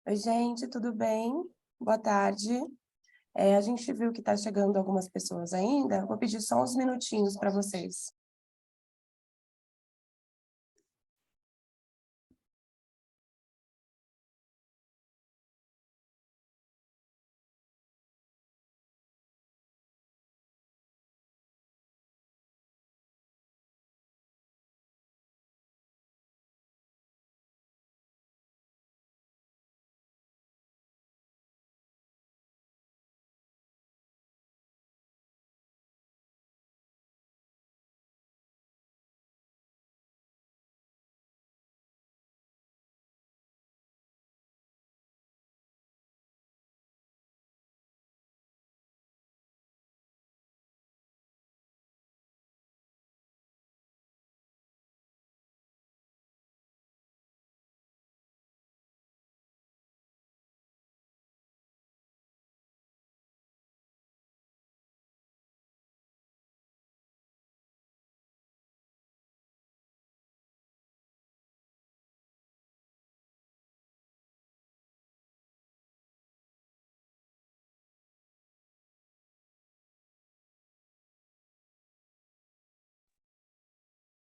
Oi, gente, tudo bem? Boa tarde. A gente viu que está chegando algumas pessoas ainda. Vou pedir só uns minutinhos para vocês.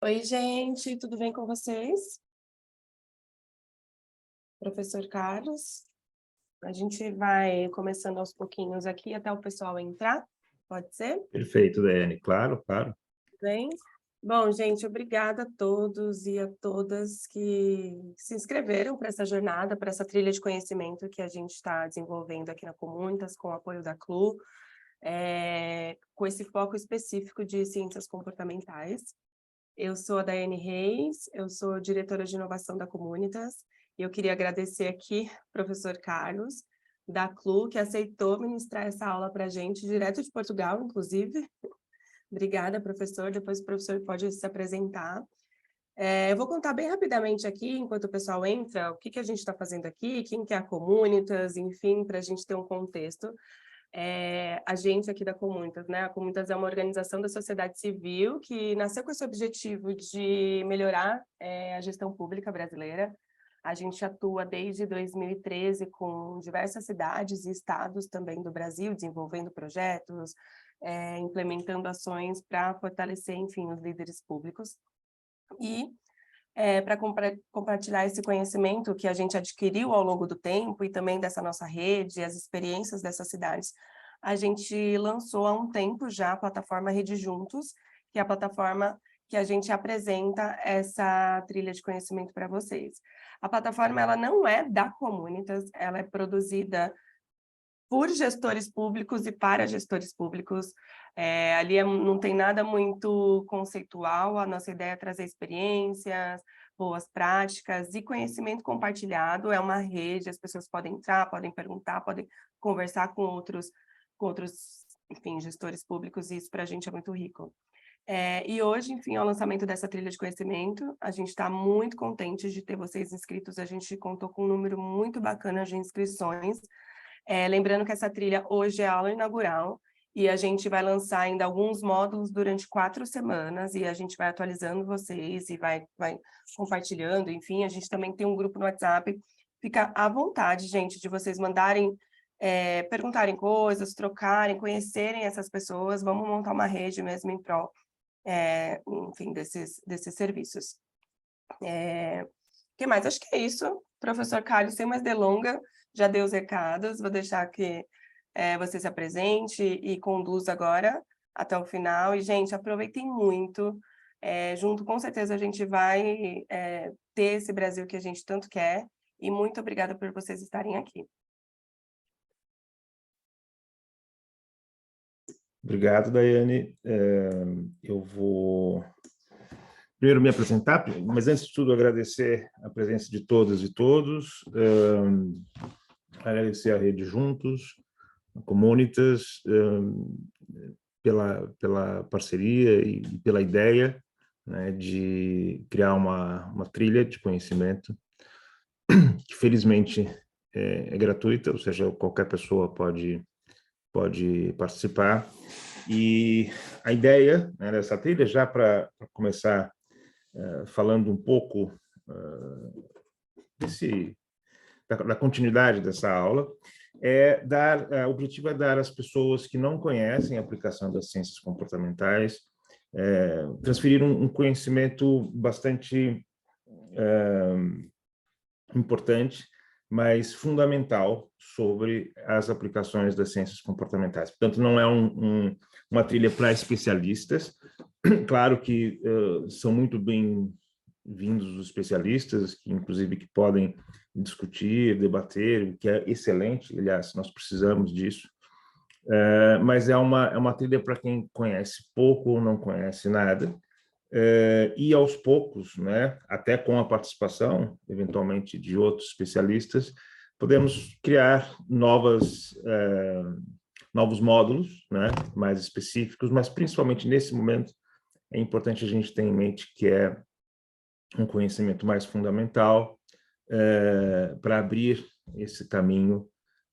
Oi, gente, tudo bem com vocês? Professor Carlos, a gente vai começando aos pouquinhos aqui até o pessoal entrar, pode ser? Perfeito, Daiane. Claro, claro. Bem? Bom, gente, obrigada a todos e a todas que se inscreveram para essa jornada, para essa trilha de conhecimento que a gente está desenvolvendo aqui na Comunitas, com o apoio da CLU, com esse foco específico de ciências comportamentais. Eu sou a Daiane Reis, eu sou diretora de inovação da Comunitas, e eu queria agradecer aqui o professor Carlos, da CLU, que aceitou ministrar essa aula para a gente, direto de Portugal, inclusive. Obrigada, professor. Depois o professor pode se apresentar. Eu vou contar bem rapidamente aqui, enquanto o pessoal entra, o que a gente está fazendo aqui, quem que é a Comunitas, enfim, para a gente ter um contexto. A gente aqui da Comunitas, né? A Comunitas é uma organização da sociedade civil que nasceu com esse objetivo de melhorar a gestão pública brasileira. A gente atua desde 2013 com diversas cidades e estados também do Brasil, desenvolvendo projetos, implementando ações para fortalecer, enfim, os líderes públicos. E para compartilhar esse conhecimento que a gente adquiriu ao longo do tempo e também dessa nossa rede, as experiências dessas cidades, a gente lançou há um tempo já a plataforma Rede Juntos, que é a plataforma que a gente apresenta essa trilha de conhecimento para vocês. A plataforma ela não é da Comunitas, ela é produzida por gestores públicos e para gestores públicos. Ali não tem nada muito conceitual, a nossa ideia é trazer experiências, boas práticas e conhecimento compartilhado. É uma rede, as pessoas podem entrar, podem perguntar, podem conversar com outros enfim, gestores públicos, e isso para a gente é muito rico. E hoje, enfim, é o lançamento dessa trilha de conhecimento. A gente está muito contente de ter vocês inscritos, a gente contou com um número muito bacana de inscrições. Lembrando que essa trilha hoje é a aula inaugural e a gente vai lançar ainda alguns módulos durante 4 semanas e a gente vai atualizando vocês e vai compartilhando, enfim, a gente também tem um grupo no WhatsApp. Fica à vontade, gente, de vocês mandarem, perguntarem coisas, trocarem, conhecerem essas pessoas, vamos montar uma rede mesmo em prol, enfim, desses serviços. O que mais? Acho que é isso. Professor Carlos, sem mais delonga, já deu os recados, vou deixar que você se apresente e conduza agora até o final. E, gente, aproveitem muito. Junto, com certeza, a gente vai ter esse Brasil que a gente tanto quer. E muito obrigada por vocês estarem aqui. Obrigado, Daiane. Eu vou primeiro me apresentar, mas antes de tudo agradecer a presença de todas e todos, agradecer a Rede Juntos, a Comunitas, pela parceria e pela ideia, né, de criar uma trilha de conhecimento que felizmente é gratuita, ou seja, qualquer pessoa pode participar. E a ideia, né, dessa trilha, já para começar falando um pouco da continuidade dessa aula, o objetivo é dar às pessoas que não conhecem a aplicação das ciências comportamentais, transferir um conhecimento bastante importante, mas fundamental sobre as aplicações das ciências comportamentais. Portanto, não é uma trilha para especialistas. Claro que são muito bem-vindos os especialistas, que inclusive que podem discutir, debater, o que é excelente, aliás, nós precisamos disso. Mas é uma trilha para quem conhece pouco ou não conhece nada, e aos poucos, né, até com a participação, eventualmente, de outros especialistas, podemos criar novos módulos, né, mais específicos, mas principalmente nesse momento é importante a gente ter em mente que é um conhecimento mais fundamental para abrir esse caminho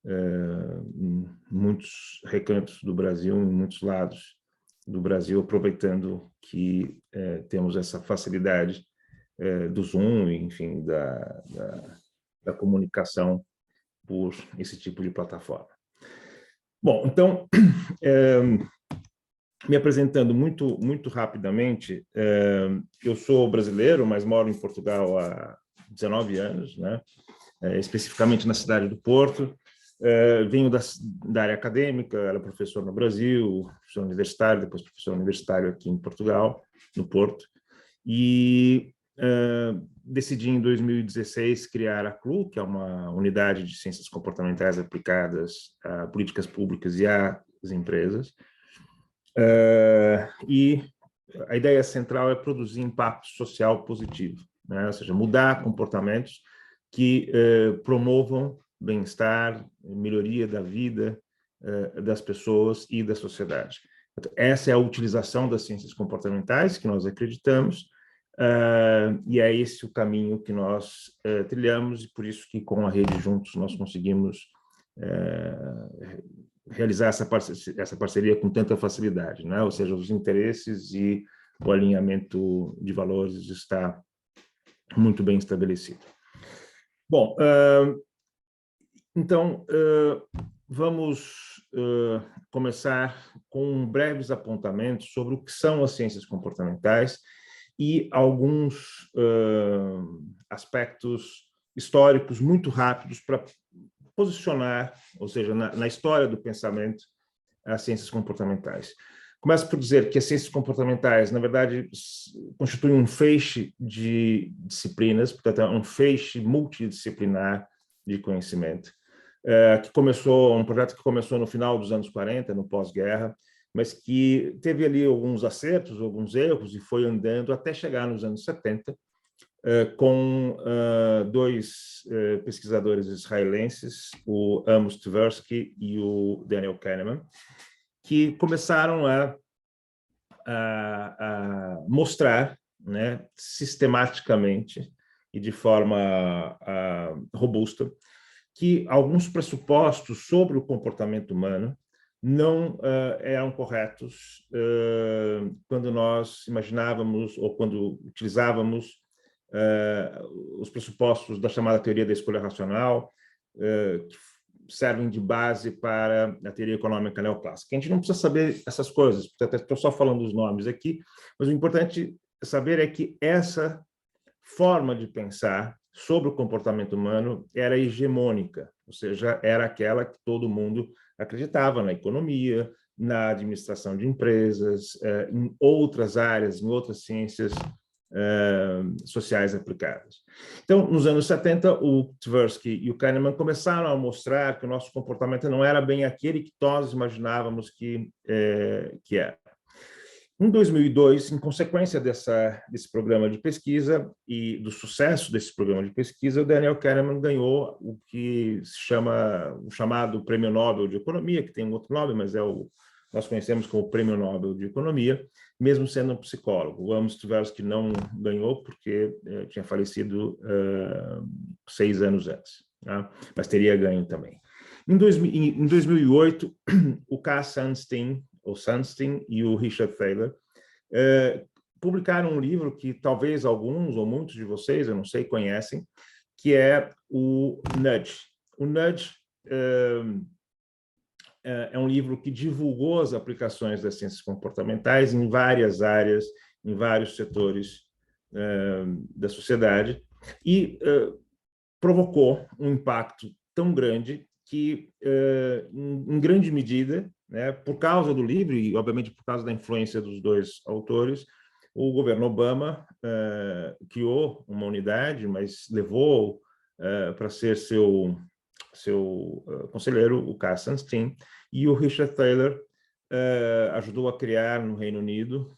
em muitos recantos do Brasil, em muitos lados do Brasil, aproveitando que temos essa facilidade do Zoom, enfim, da comunicação por esse tipo de plataforma. Bom, então, me apresentando muito rapidamente, eu sou brasileiro, mas moro em Portugal há 19 anos, né? Especificamente na cidade do Porto. Venho da área acadêmica, era professor no Brasil, professor universitário, depois professor universitário aqui em Portugal, no Porto, e decidi em 2016 criar a CLU, que é uma unidade de ciências comportamentais aplicadas a políticas públicas e às empresas, e a ideia central é produzir impacto social positivo, né? Ou seja, mudar comportamentos que promovam bem-estar, melhoria da vida das pessoas e da sociedade. Essa é a utilização das ciências comportamentais que nós acreditamos, e é esse o caminho que nós trilhamos, e por isso que com a Rede Juntos nós conseguimos realizar essa parceria com tanta facilidade, né? Ou seja, os interesses e o alinhamento de valores está muito bem estabelecido. Bom, então, vamos começar com breves apontamentos sobre o que são as ciências comportamentais e alguns aspectos históricos muito rápidos para posicionar, ou seja, na história do pensamento, as ciências comportamentais. Começo por dizer que as ciências comportamentais, na verdade, constituem um feixe de disciplinas, portanto, é um feixe multidisciplinar de conhecimento, um projeto que começou no final dos anos 40, no pós-guerra, mas que teve ali alguns acertos, alguns erros, e foi andando até chegar nos anos 70, com dois pesquisadores israelenses, o Amos Tversky e o Daniel Kahneman, que começaram a mostrar, né, sistematicamente e de forma robusta, que alguns pressupostos sobre o comportamento humano não eram corretos quando nós imaginávamos ou quando utilizávamos os pressupostos da chamada teoria da escolha racional, que servem de base para a teoria econômica neoclássica. A gente não precisa saber essas coisas, portanto, estou só falando os nomes aqui, mas o importante saber é que essa forma de pensar sobre o comportamento humano era hegemônica, ou seja, era aquela que todo mundo acreditava na economia, na administração de empresas, em outras áreas, em outras ciências sociais aplicadas. Então, nos anos 70, o Tversky e o Kahneman começaram a mostrar que o nosso comportamento não era bem aquele que nós imaginávamos que era. Em 2002, em consequência desse programa de pesquisa e do sucesso desse programa de pesquisa, o Daniel Kahneman ganhou o que se chama o chamado Prêmio Nobel de Economia, que tem um outro nome, mas nós conhecemos como Prêmio Nobel de Economia, mesmo sendo um psicólogo. O Amos Tversky não ganhou porque tinha falecido 6 anos antes, né? Mas teria ganho também. Em 2008, o K. Sunstein e o Richard Thaler publicaram um livro que talvez alguns ou muitos de vocês, eu não sei, conhecem, que é o Nudge. O Nudge é um livro que divulgou as aplicações das ciências comportamentais em várias áreas, em vários setores da sociedade, e provocou um impacto tão grande que, em grande medida, né, por causa do livro e, obviamente, por causa da influência dos dois autores, o governo Obama criou uma unidade, mas levou para ser seu conselheiro, o K. Sunstein, e o Richard Thaler ajudou a criar no Reino Unido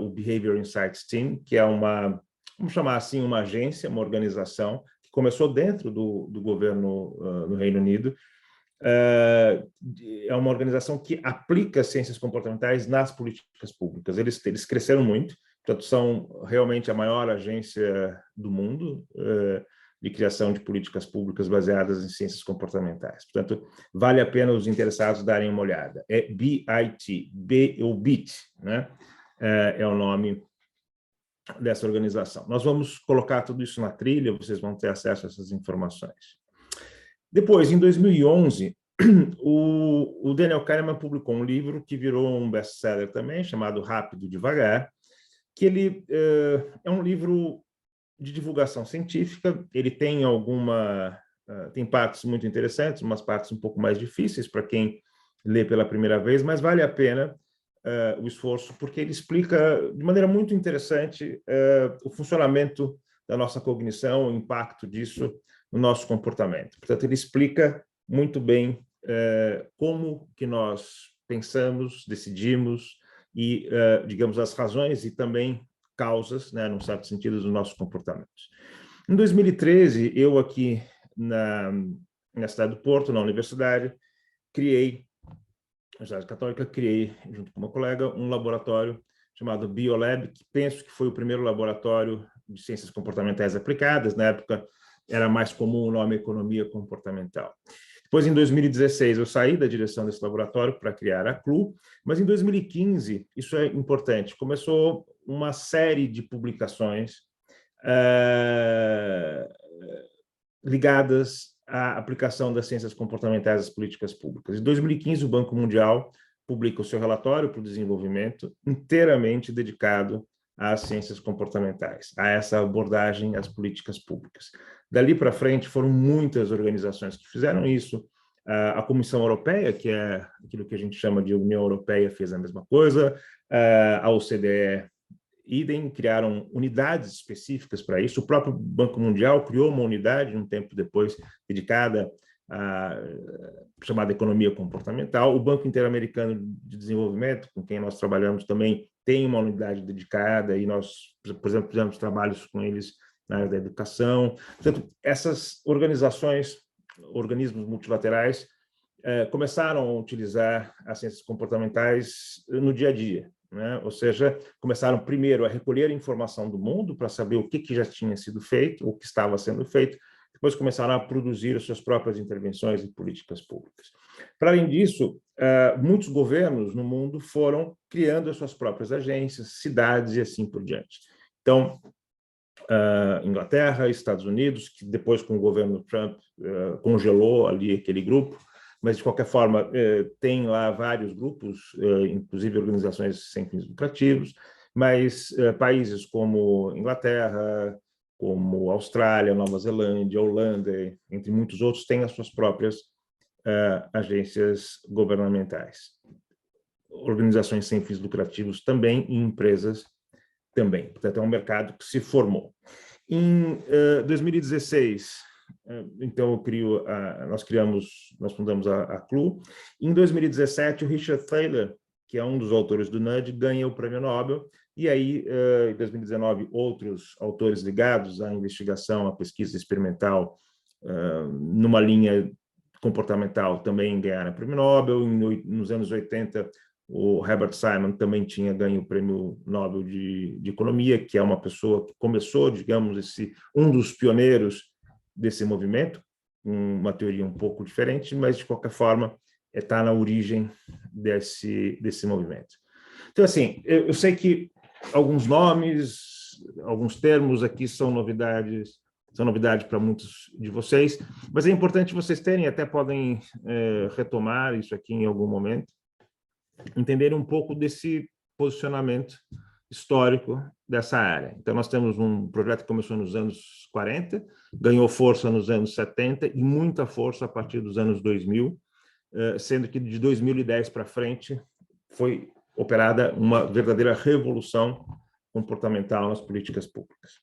o Behavior Insights Team, que é vamos chamar assim, uma agência, uma organização, que começou dentro do governo no Reino Unido. É uma organização que aplica ciências comportamentais nas políticas públicas. Eles cresceram muito, portanto, são realmente a maior agência do mundo de criação de políticas públicas baseadas em ciências comportamentais. Portanto, vale a pena os interessados darem uma olhada. É BIT, BIT, né? É o nome dessa organização. Nós vamos colocar tudo isso na trilha, vocês vão ter acesso a essas informações. Depois, em 2011, o Daniel Kahneman publicou um livro que virou um best-seller também, chamado Rápido e Devagar, que ele é um livro de divulgação científica. Ele tem tem partes muito interessantes, umas partes um pouco mais difíceis para quem lê pela primeira vez, mas vale a pena o esforço, porque ele explica de maneira muito interessante o funcionamento da nossa cognição, o impacto disso no nosso comportamento. Portanto, ele explica muito bem como que nós pensamos, decidimos e, digamos, as razões e também causas, né, num certo sentido, dos nossos comportamentos. Em 2013, eu aqui na cidade do Porto, na universidade, na Universidade Católica, junto com uma colega, um laboratório chamado BioLab, que penso que foi o primeiro laboratório de ciências comportamentais aplicadas. Na época, era mais comum o nome economia comportamental. Depois, em 2016, eu saí da direção desse laboratório para criar a CLU, mas em 2015, isso é importante, começou uma série de publicações ligadas à aplicação das ciências comportamentais às políticas públicas. Em 2015, o Banco Mundial publica o seu relatório para o desenvolvimento, inteiramente dedicado às ciências comportamentais, a essa abordagem às políticas públicas. Dali para frente, foram muitas organizações que fizeram isso. A Comissão Europeia, que é aquilo que a gente chama de União Europeia, fez a mesma coisa. A OCDE, idem, criaram unidades específicas para isso. O próprio Banco Mundial criou uma unidade, um tempo depois, dedicada à chamada economia comportamental. O Banco Interamericano de Desenvolvimento, com quem nós trabalhamos também, tem uma unidade dedicada, e nós, por exemplo, fizemos trabalhos com eles na área da educação. Portanto, essas organizações, organismos multilaterais, começaram a utilizar as ciências comportamentais no dia a dia, né? Ou seja, começaram primeiro a recolher informação do mundo para saber o que já tinha sido feito, o que estava sendo feito, depois começaram a produzir as suas próprias intervenções e políticas públicas. Para além disso, muitos governos no mundo foram criando as suas próprias agências, cidades e assim por diante. Então, Inglaterra, Estados Unidos, que depois com o governo Trump congelou ali aquele grupo, mas de qualquer forma tem lá vários grupos, inclusive organizações sem fins lucrativos, mas países como Inglaterra, como Austrália, Nova Zelândia, Holanda, entre muitos outros, têm as suas próprias agências governamentais. Organizações sem fins lucrativos também e empresas também. Portanto, é um mercado que se formou. Em 2016, então nós fundamos a CLU. Em 2017, o Richard Thaler, que é um dos autores do Nudge, ganha o Prêmio Nobel. E aí, em 2019, outros autores ligados à investigação, à pesquisa experimental, numa linha comportamental, também ganharam o Prêmio Nobel. Nos anos 80, o Herbert Simon também tinha ganho o Prêmio Nobel de Economia, que é uma pessoa que começou, digamos, um dos pioneiros desse movimento, uma teoria um pouco diferente, mas, de qualquer forma, está na origem desse movimento. Então, assim, eu sei que alguns nomes, alguns termos aqui são novidade para muitos de vocês, mas é importante vocês terem, até podem retomar isso aqui em algum momento, entenderem um pouco desse posicionamento histórico dessa área. Então, nós temos um projeto que começou nos anos 40, ganhou força nos anos 70 e muita força a partir dos anos 2000, sendo que de 2010 para frente foi operada uma verdadeira revolução comportamental nas políticas públicas.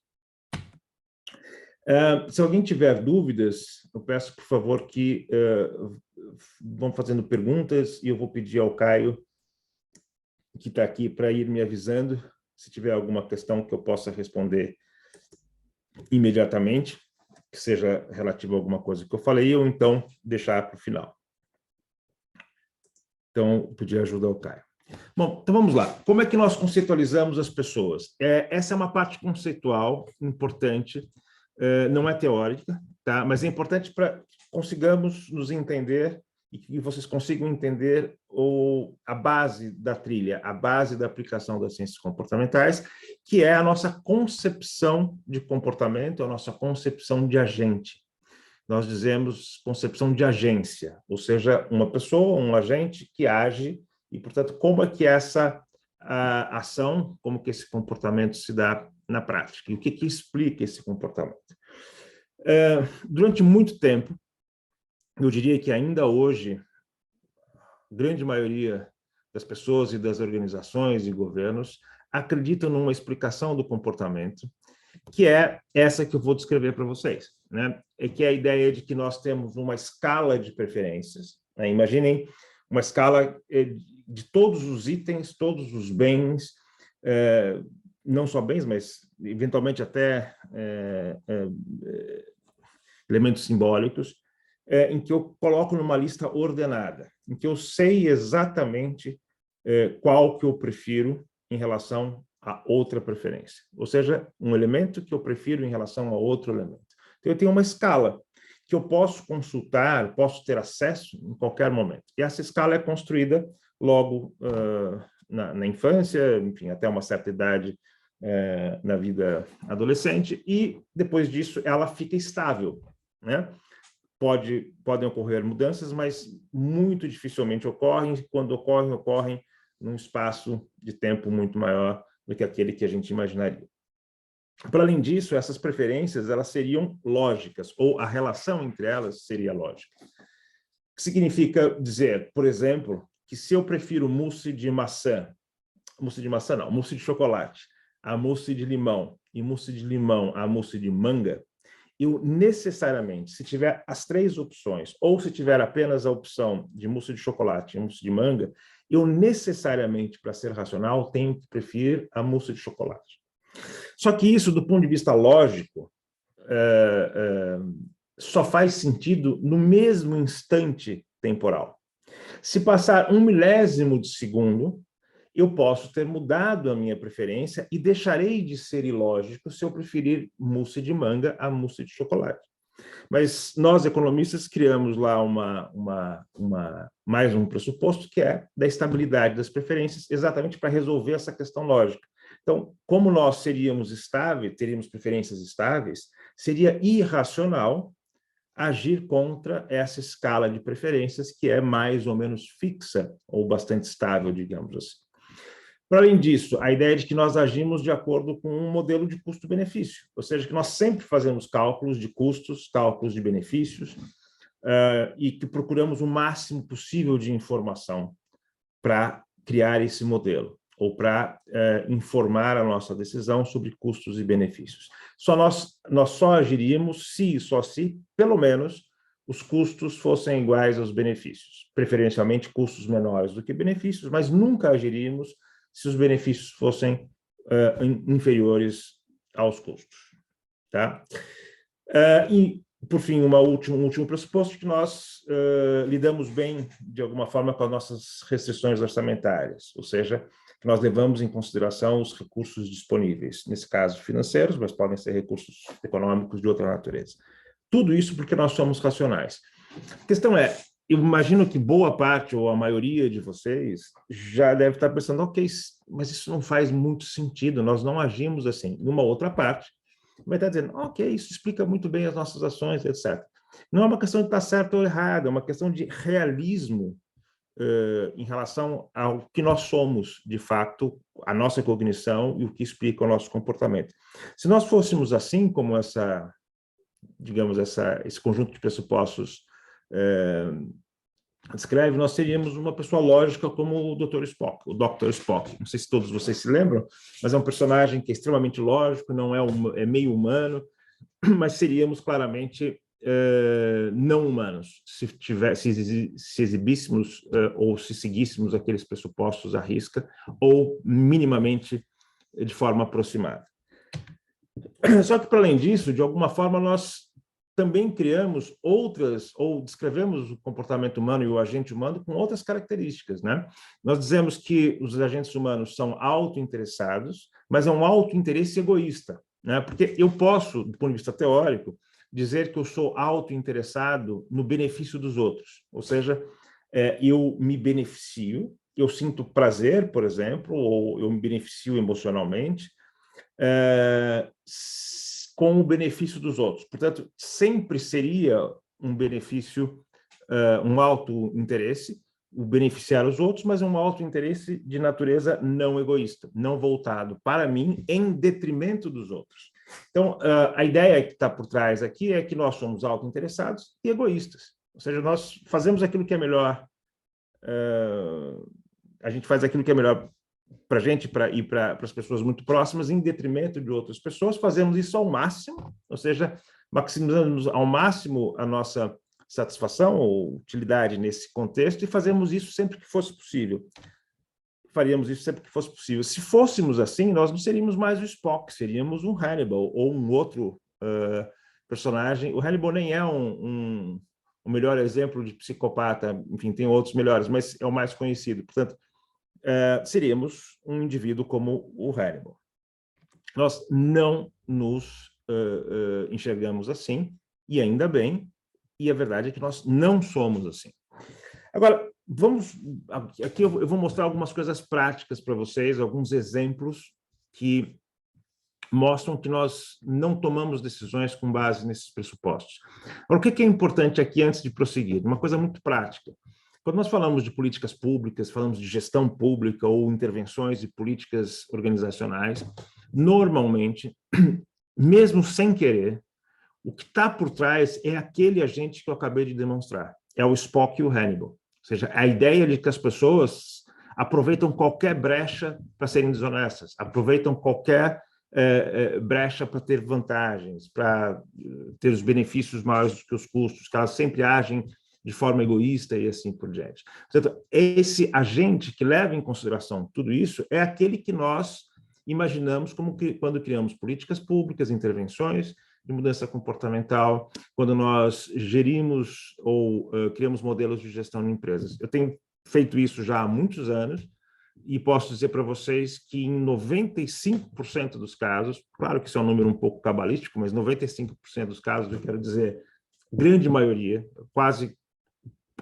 Se alguém tiver dúvidas, eu peço, por favor, que vão fazendo perguntas e eu vou pedir ao Caio, que está aqui, para ir me avisando se tiver alguma questão que eu possa responder imediatamente, que seja relativa a alguma coisa que eu falei, ou então deixar para o final. Então, pedir ajuda ao Caio. Bom, então vamos lá. Como é que nós conceitualizamos as pessoas? Essa é uma parte conceitual importante, não é teórica, tá? Mas é importante para que consigamos nos entender e que vocês consigam entender a base da trilha, a base da aplicação das ciências comportamentais, que é a nossa concepção de comportamento, a nossa concepção de agente. Nós dizemos concepção de agência, ou seja, uma pessoa, um agente que age, e, portanto, como é que essa ação, como que esse comportamento se dá na prática, e o que explica esse comportamento. Durante muito tempo, eu diria que ainda hoje, a grande maioria das pessoas e das organizações e governos acreditam numa explicação do comportamento, que é essa que eu vou descrever para vocês, né? É que é a ideia de que nós temos uma escala de preferências, né? Imaginem uma escala de todos os itens, todos os bens, não só bens, mas eventualmente até elementos simbólicos, em que eu coloco numa lista ordenada, em que eu sei exatamente qual que eu prefiro em relação a outra preferência. Ou seja, um elemento que eu prefiro em relação a outro elemento. Então, eu tenho uma escala, que que eu posso consultar, posso ter acesso em qualquer momento. E essa escala é construída logo na infância, enfim, até uma certa idade na vida adolescente, e depois disso ela fica estável, né? Podem ocorrer mudanças, mas muito dificilmente ocorrem. Quando ocorrem num espaço de tempo muito maior do que aquele que a gente imaginaria. Para além disso, essas preferências elas seriam lógicas, ou a relação entre elas seria lógica. O que significa dizer, por exemplo, que se eu prefiro mousse de maçã não, mousse de chocolate, a mousse de limão, e mousse de limão a mousse de manga, eu necessariamente, se tiver as três opções, ou se tiver apenas a opção de mousse de chocolate e mousse de manga, eu necessariamente, para ser racional, tenho que preferir a mousse de chocolate. Só que isso, do ponto de vista lógico, só faz sentido no mesmo instante temporal. Se passar 1 milésimo de segundo, eu posso ter mudado a minha preferência e deixarei de ser ilógico se eu preferir mousse de manga a mousse de chocolate. Mas nós, economistas, criamos lá mais um pressuposto, que é da estabilidade das preferências, exatamente para resolver essa questão lógica. Então, como nós seríamos estáveis, teríamos preferências estáveis, seria irracional agir contra essa escala de preferências que é mais ou menos fixa, ou bastante estável, digamos assim. Para além disso, a ideia de que nós agimos de acordo com um modelo de custo-benefício, ou seja, que nós sempre fazemos cálculos de custos, cálculos de benefícios, e que procuramos o máximo possível de informação para criar esse modelo, ou para informar a nossa decisão sobre custos e benefícios. Nós só agiríamos se, pelo menos, os custos fossem iguais aos benefícios, preferencialmente custos menores do que benefícios, mas nunca agiríamos se os benefícios fossem inferiores aos custos. Tá? E, por fim, um último pressuposto, que nós lidamos bem, de alguma forma, com as nossas restrições orçamentárias, ou seja, que nós levamos em consideração os recursos disponíveis, nesse caso financeiros, mas podem ser recursos econômicos de outra natureza. Tudo isso porque nós somos racionais. A questão é, eu imagino que boa parte ou a maioria de vocês já deve estar pensando, ok, mas isso não faz muito sentido, nós não agimos assim. Numa outra parte, vai estar dizendo, ok, isso explica muito bem as nossas ações, etc. Não é uma questão de estar certo ou errado, é uma questão de realismo em relação ao que nós somos, de fato, a nossa cognição e o que explica o nosso comportamento. Se nós fôssemos assim, como esse conjunto de pressupostos descreve, nós seríamos uma pessoa lógica como o Dr. Spock, o Dr. Spock. Não sei se todos vocês se lembram, mas é um personagem que é extremamente lógico, não é meio humano, mas seríamos claramente não humanos se exibíssemos ou se seguíssemos aqueles pressupostos à risca ou minimamente de forma aproximada. Só que, para além disso, de alguma forma, nós também criamos outras, ou descrevemos o comportamento humano e o agente humano com outras características, né? Nós dizemos que os agentes humanos são autointeressados, mas é um autointeresse egoísta, né? Porque eu posso, do ponto de vista teórico, dizer que eu sou autointeressado no benefício dos outros, ou seja, eu me beneficio, eu sinto prazer, por exemplo, ou eu me beneficio emocionalmente, com o benefício dos outros. Portanto, sempre seria um benefício, um auto-interesse, o beneficiar os outros, mas um auto-interesse de natureza não egoísta, não voltado para mim em detrimento dos outros. Então, a ideia que está por trás aqui é que nós somos auto-interessados e egoístas. Ou seja, nós fazemos aquilo que é melhor, a gente faz aquilo que é melhor para a gente e para as pessoas muito próximas, em detrimento de outras pessoas, fazemos isso ao máximo, ou seja, maximizamos ao máximo a nossa satisfação ou utilidade nesse contexto e fazemos isso sempre que fosse possível. Faríamos isso sempre que fosse possível. Se fôssemos assim, nós não seríamos mais o Spock, seríamos um Hannibal ou um outro personagem. O Hannibal nem é o melhor exemplo de psicopata, enfim, tem outros melhores, mas é o mais conhecido. Portanto, seríamos um indivíduo como o Hannibal. Nós não nos enxergamos assim, e ainda bem, e a verdade é que nós não somos assim. Agora, aqui eu vou mostrar algumas coisas práticas para vocês, alguns exemplos que mostram que nós não tomamos decisões com base nesses pressupostos. Agora, o que é importante aqui antes de prosseguir? Uma coisa muito prática. Quando nós falamos de políticas públicas, falamos de gestão pública ou intervenções e políticas organizacionais, normalmente, mesmo sem querer, o que está por trás é aquele agente que eu acabei de demonstrar. É o Spock e o Hannibal. Ou seja, a ideia de que as pessoas aproveitam qualquer brecha para serem desonestas, aproveitam qualquer brecha para ter vantagens, para ter os benefícios maiores do que os custos, que elas sempre agem de forma egoísta e assim por diante. Portanto, esse agente que leva em consideração tudo isso é aquele que nós imaginamos como que quando criamos políticas públicas, intervenções de mudança comportamental, quando nós gerimos ou criamos modelos de gestão de empresas. Eu tenho feito isso já há muitos anos e posso dizer para vocês que em 95% dos casos, claro que isso é um número um pouco cabalístico, mas 95% dos casos, eu quero dizer, grande maioria, quase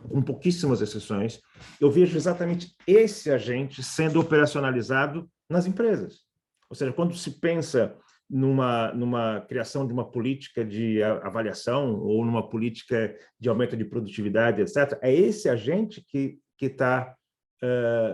com pouquíssimas exceções, eu vejo exatamente esse agente sendo operacionalizado nas empresas. Ou seja, quando se pensa numa criação de uma política de avaliação ou numa política de aumento de produtividade, etc., é esse agente que está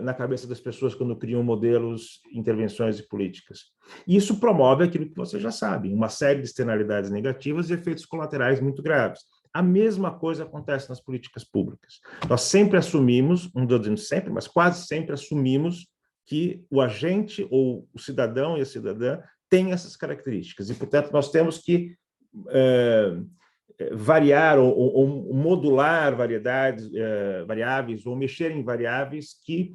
na cabeça das pessoas quando criam modelos, intervenções e políticas. E isso promove aquilo que você já sabe, uma série de externalidades negativas e efeitos colaterais muito graves. A mesma coisa acontece nas políticas públicas. Nós sempre assumimos, não estou dizendo sempre, mas quase sempre assumimos que o agente ou o cidadão e a cidadã têm essas características. E, portanto, nós temos que variar ou modular variáveis ou mexer em variáveis que,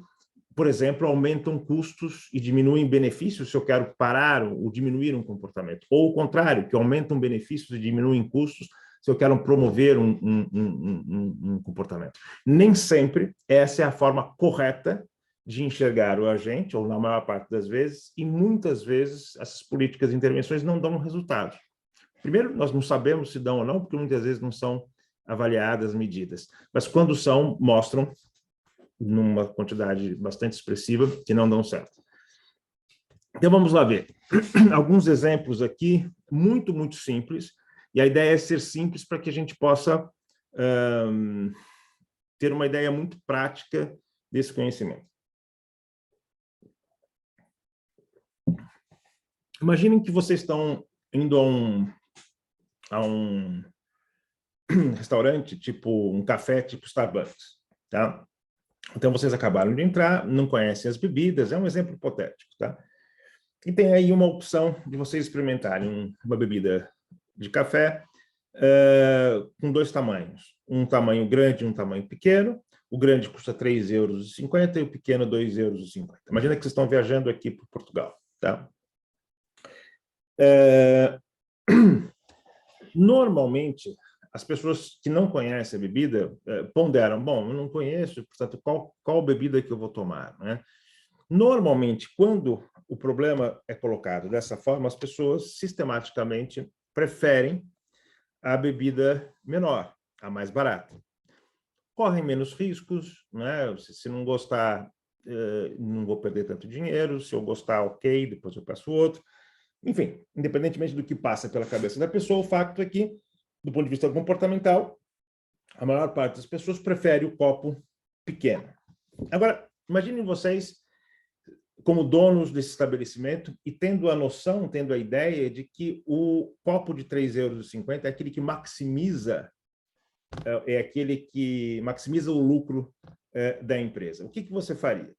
por exemplo, aumentam custos e diminuem benefícios se eu quero parar ou diminuir um comportamento. Ou o contrário, que aumentam benefícios e diminuem custos se eu quero promover um comportamento. Nem sempre essa é a forma correta de enxergar o agente, ou na maior parte das vezes, e muitas vezes essas políticas de intervenções não dão resultado. Primeiro, nós não sabemos se dão ou não, porque muitas vezes não são avaliadas, medidas. Mas quando são, mostram, numa quantidade bastante expressiva, que não dão certo. Então, vamos lá ver. Alguns exemplos aqui, muito, muito simples. E a ideia é ser simples para que a gente possa ter uma ideia muito prática desse conhecimento. Imaginem que vocês estão indo a um restaurante, tipo um café, tipo Starbucks, tá? Então, vocês acabaram de entrar, não conhecem as bebidas, é um exemplo hipotético, tá? E tem aí uma opção de vocês experimentarem uma bebida de café com dois tamanhos. Um tamanho grande e um tamanho pequeno. O grande custa €3,50 e o pequeno €2,50. Imagina que vocês estão viajando aqui para Portugal, tá? Normalmente, as pessoas que não conhecem a bebida ponderam, bom, eu não conheço, portanto, qual bebida que eu vou tomar, né? Normalmente, quando o problema é colocado dessa forma, as pessoas sistematicamente preferem a bebida menor, a mais barata. Correm menos riscos, né? Se não gostar, não vou perder tanto dinheiro, se eu gostar, ok, depois eu peço outro. Enfim, independentemente do que passa pela cabeça da pessoa, o fato é que, do ponto de vista comportamental, a maior parte das pessoas prefere o copo pequeno. Agora, imaginem vocês como donos desse estabelecimento e tendo a noção, tendo a ideia de que o copo de €3,50 é aquele que maximiza, o lucro da empresa. O que você faria?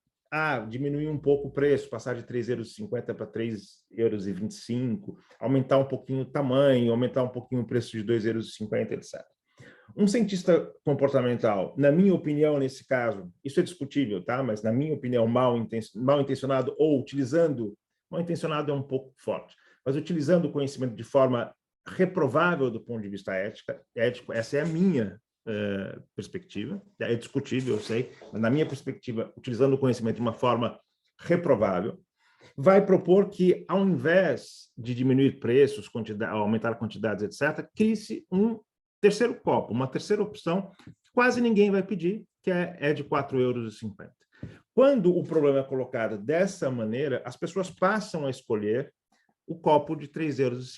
Diminuir um pouco o preço, passar de €3,50 para €3,25, aumentar um pouquinho o tamanho, aumentar um pouquinho o preço de €2,50, etc. Um cientista comportamental, na minha opinião, nesse caso, isso é discutível, tá? Mas na minha opinião, mal intencionado ou utilizando, mal intencionado é um pouco forte, mas utilizando o conhecimento de forma reprovável do ponto de vista ético, essa é a minha perspectiva, é discutível, eu sei, mas na minha perspectiva, utilizando o conhecimento de uma forma reprovável, vai propor que, ao invés de diminuir preços, aumentar quantidades, etc., crie-se um Terceiro copo, uma terceira opção, que quase ninguém vai pedir, que é de 4,50 euros. Quando o problema é colocado dessa maneira, as pessoas passam a escolher o copo de 3,50 euros.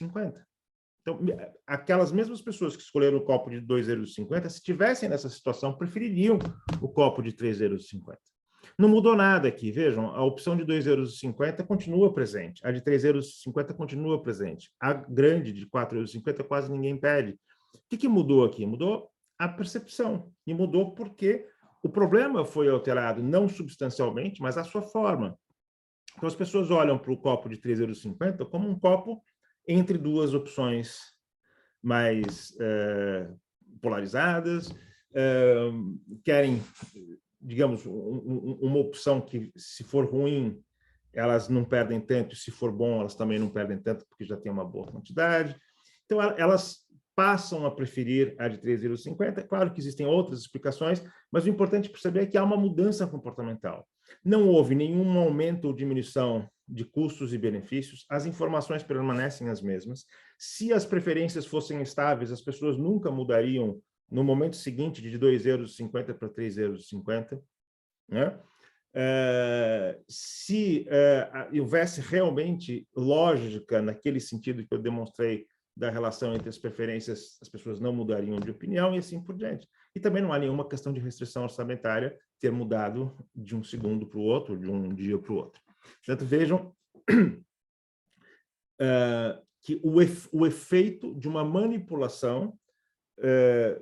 Então, aquelas mesmas pessoas que escolheram o copo de 2,50 euros, se tivessem nessa situação, prefeririam o copo de 3,50 euros. Não mudou nada aqui, vejam, a opção de 2,50 euros continua presente, a de 3,50 euros continua presente, a grande de 4,50 euros quase ninguém pede. O que mudou aqui? Mudou a percepção, e mudou porque o problema foi alterado não substancialmente, mas a sua forma. Então, as pessoas olham para o copo de 3,50 euros como um copo entre duas opções mais polarizadas, querem, digamos, uma opção que, se for ruim, elas não perdem tanto, e se for bom, elas também não perdem tanto, porque já tem uma boa quantidade. Então, elas passam a preferir a de 3,50 euros. Claro que existem outras explicações, mas o importante perceber é que há uma mudança comportamental. Não houve nenhum aumento ou diminuição de custos e benefícios, as informações permanecem as mesmas. Se as preferências fossem estáveis, as pessoas nunca mudariam no momento seguinte de 2,50 € para 3,50 €, né? Se houvesse realmente lógica naquele sentido que eu demonstrei da relação entre as preferências, as pessoas não mudariam de opinião e assim por diante. E também não há nenhuma questão de restrição orçamentária ter mudado de um segundo para o outro, de um dia para o outro. Portanto, vejam que o efeito de uma manipulação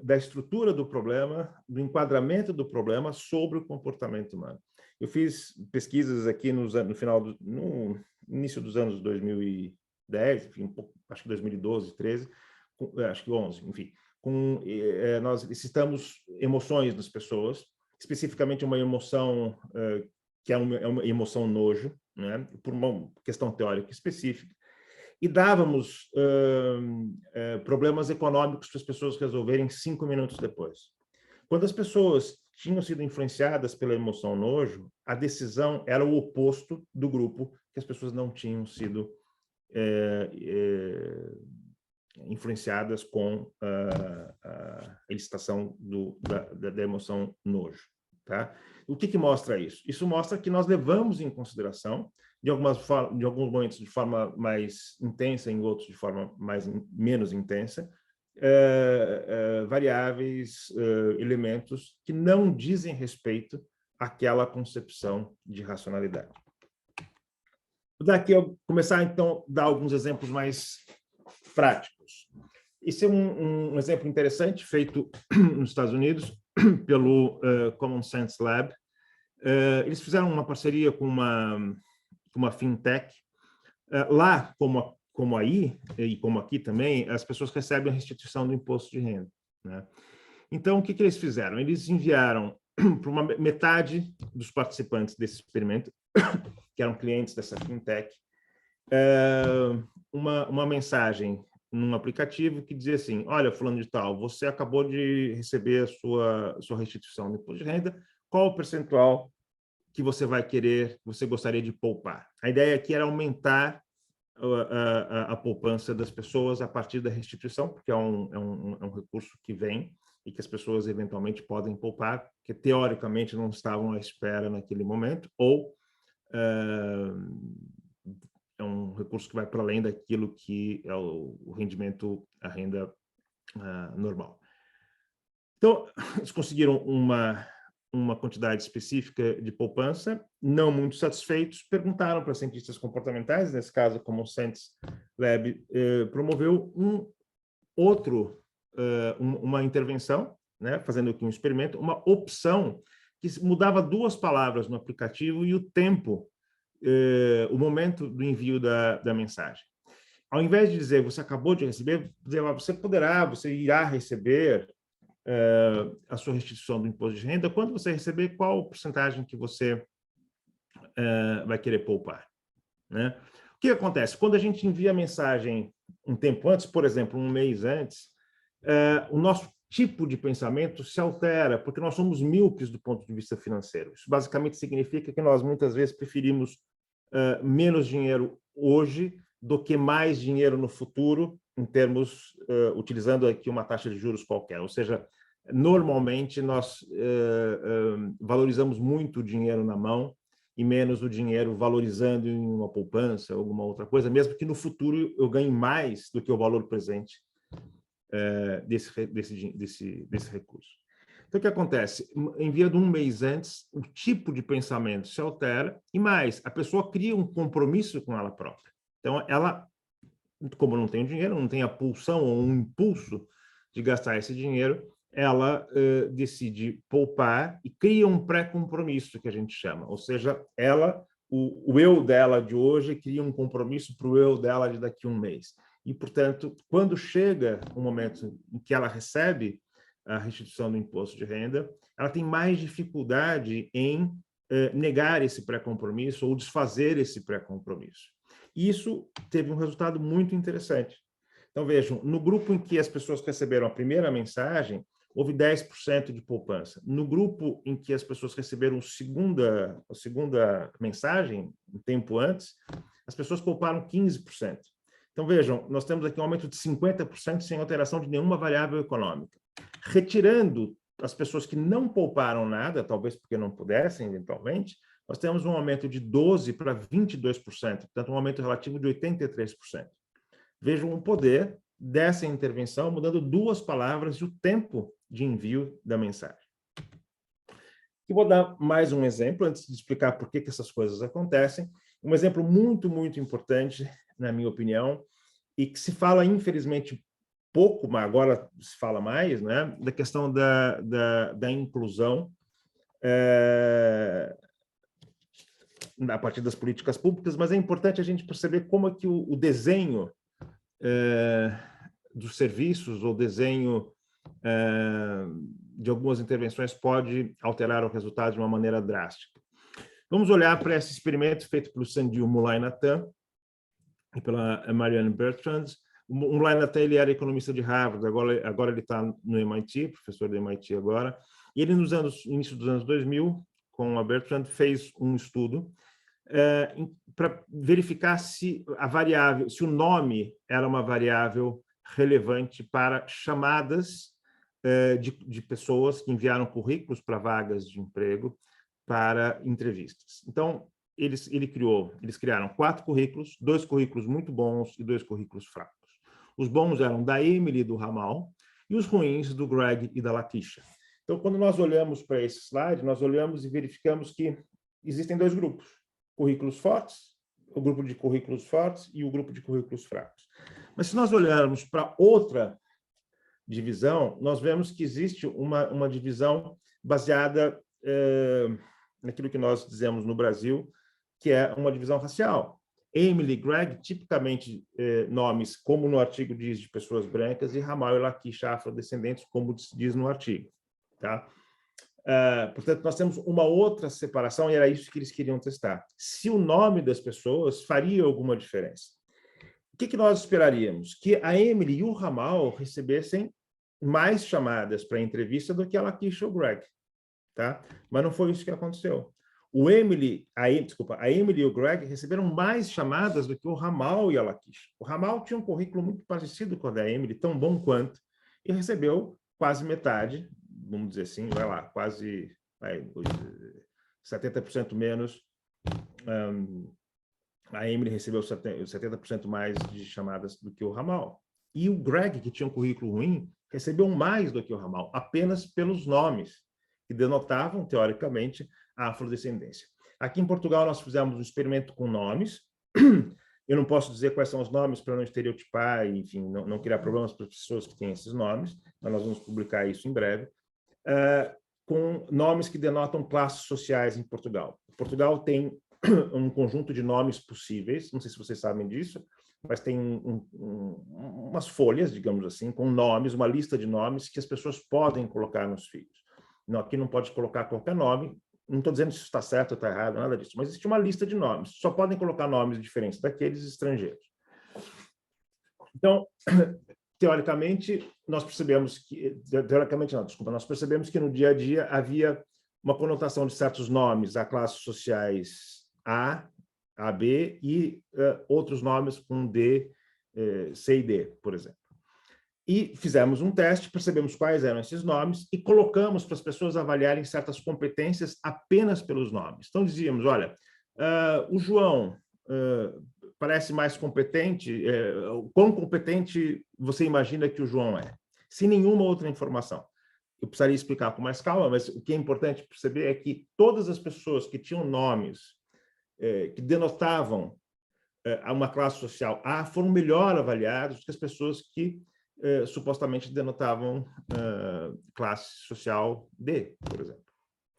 da estrutura do problema, do enquadramento do problema sobre o comportamento humano. Eu fiz pesquisas aqui no início dos anos 2010, enfim, acho que 2012, 13, acho que 11, enfim. Nós citamos emoções das pessoas, especificamente uma emoção que é uma emoção nojo, né, por uma questão teórica específica, e dávamos problemas econômicos para as pessoas resolverem 5 minutos depois. Quando as pessoas tinham sido influenciadas pela emoção nojo, a decisão era o oposto do grupo que as pessoas não tinham sido influenciadas com a elicitação da emoção nojo. Tá? O que mostra isso? Isso mostra que nós levamos em consideração, de alguns momentos de forma mais intensa, em outros de forma menos intensa, variáveis, elementos que não dizem respeito àquela concepção de racionalidade. Daqui eu começar, então, a dar alguns exemplos mais práticos. Esse é um exemplo interessante, feito nos Estados Unidos, pelo Common Sense Lab. Eles fizeram uma parceria com uma fintech. Lá, como aí, e como aqui também, as pessoas recebem a restituição do imposto de renda, né? Então, o que eles fizeram? Eles enviaram para uma metade dos participantes desse experimento, que eram clientes dessa fintech, uma mensagem num aplicativo que dizia assim: olha, fulano de tal, você acabou de receber a sua restituição do imposto de renda, qual o percentual que você vai querer, você gostaria de poupar? A ideia aqui era aumentar a poupança das pessoas a partir da restituição, porque é um recurso que vem e que as pessoas eventualmente podem poupar, que teoricamente não estavam à espera naquele momento, ou é um recurso que vai para além daquilo que é o rendimento, a renda normal. Então, eles conseguiram uma quantidade específica de poupança, não muito satisfeitos, perguntaram para cientistas comportamentais, nesse caso, como o Sense Lab promoveu uma intervenção, né, fazendo aqui um experimento, uma opção que mudava 2 palavras no aplicativo e o tempo, o momento do envio da mensagem. Ao invés de dizer, você acabou de receber, você irá receber a sua restituição do imposto de renda, quando você receber, qual a porcentagem que você vai querer poupar, né? O que acontece? Quando a gente envia a mensagem um tempo antes, por exemplo, um mês antes, o nosso tipo de pensamento se altera, porque nós somos míopes do ponto de vista financeiro. Isso basicamente significa que nós muitas vezes preferimos menos dinheiro hoje do que mais dinheiro no futuro, em termos, utilizando aqui uma taxa de juros qualquer, ou seja, normalmente nós valorizamos muito o dinheiro na mão e menos o dinheiro valorizando em uma poupança ou alguma outra coisa, mesmo que no futuro eu ganhe mais do que o valor presente desse recurso. Então, o que acontece? Em via de um mês antes, o tipo de pensamento se altera e mais, a pessoa cria um compromisso com ela própria. Então, ela, como não tem o dinheiro, não tem a pulsão ou um impulso de gastar esse dinheiro, ela decide poupar e cria um pré-compromisso, que a gente chama. Ou seja, ela, o eu dela de hoje cria um compromisso para o eu dela de daqui a um mês. E, portanto, quando chega o momento em que ela recebe a restituição do imposto de renda, ela tem mais dificuldade em negar esse pré-compromisso ou desfazer esse pré-compromisso. Isso teve um resultado muito interessante. Então, vejam, no grupo em que as pessoas receberam a primeira mensagem, houve 10% de poupança. No grupo em que as pessoas receberam a segunda mensagem, um tempo antes, as pessoas pouparam 15%. Então, vejam, nós temos aqui um aumento de 50% sem alteração de nenhuma variável econômica. Retirando as pessoas que não pouparam nada, talvez porque não pudessem, eventualmente, nós temos um aumento de 12% para 22%, portanto, um aumento relativo de 83%. Vejam o poder dessa intervenção, mudando duas palavras e o tempo de envio da mensagem. E vou dar mais um exemplo, antes de explicar por que essas coisas acontecem. Um exemplo muito, muito importante, na minha opinião, e que se fala, infelizmente, pouco, mas agora se fala mais, né, da questão da inclusão a partir das políticas públicas, mas é importante a gente perceber como é que o desenho dos serviços ou desenho de algumas intervenções pode alterar o resultado de uma maneira drástica. Vamos olhar para esse experimento feito pelo Sandil Mullainathan e pela Marianne Bertrand. O Mullainathan, ele era economista de Harvard, agora ele está no MIT, professor do MIT agora, e ele, no início dos anos 2000, com a Bertrand, fez um estudo para verificar se o nome era uma variável relevante para chamadas de pessoas que enviaram currículos para vagas de emprego para entrevistas. Então, eles criaram 4 currículos, 2 currículos muito bons e 2 currículos fracos. Os bons eram da Emily e do Ramal, e os ruins do Greg e da Latisha. Então, quando nós olhamos para esse slide, nós olhamos e verificamos que existem 2 grupos, currículos fortes, o grupo de currículos fortes e o grupo de currículos fracos. Mas se nós olharmos para outra divisão, nós vemos que existe uma divisão baseada naquilo que nós dizemos no Brasil, que é uma divisão racial. Emily e Greg, tipicamente nomes, como no artigo diz, de pessoas brancas, e Ramal e Latisha, afrodescendentes, como diz no artigo. Tá? Portanto, nós temos uma outra separação, e era isso que eles queriam testar. Se o nome das pessoas faria alguma diferença. O que nós esperaríamos? Que a Emily e o Ramal recebessem mais chamadas para entrevista do que a Latisha ou o Greg. Tá? Mas não foi isso que aconteceu. A Emily e o Greg receberam mais chamadas do que o Ramal e a Latisha. O Ramal tinha um currículo muito parecido com o da Emily, tão bom quanto, e recebeu quase metade, vamos dizer assim, vai lá, quase 70% menos. A Emily recebeu 70% mais de chamadas do que o Ramal. E o Greg, que tinha um currículo ruim, recebeu mais do que o Ramal, apenas pelos nomes, que denotavam, teoricamente, a afrodescendência. Aqui em Portugal, nós fizemos um experimento com nomes. Eu não posso dizer quais são os nomes para não estereotipar, enfim, não criar problemas para as pessoas que têm esses nomes, mas nós vamos publicar isso em breve, com nomes que denotam classes sociais em Portugal. Portugal tem um conjunto de nomes possíveis, não sei se vocês sabem disso, mas tem umas folhas, digamos assim, com nomes, uma lista de nomes que as pessoas podem colocar nos filhos. Aqui não pode colocar qualquer nome, não estou dizendo se isso está certo ou está errado, nada disso, mas existe uma lista de nomes, só podem colocar nomes diferentes daqueles estrangeiros. Então, teoricamente, nós percebemos que, nós percebemos que no dia a dia havia uma conotação de certos nomes a classes sociais A, B e outros nomes com D C e D, por exemplo. E fizemos um teste, percebemos quais eram esses nomes e colocamos para as pessoas avaliarem certas competências apenas pelos nomes. Então, dizíamos, olha, o João parece mais competente, quão competente você imagina que o João é? Sem nenhuma outra informação. Eu precisaria explicar com mais calma, mas o que é importante perceber é que todas as pessoas que tinham nomes que denotavam uma classe social A foram melhor avaliadas do que as pessoas que supostamente denotavam classe social D, por exemplo.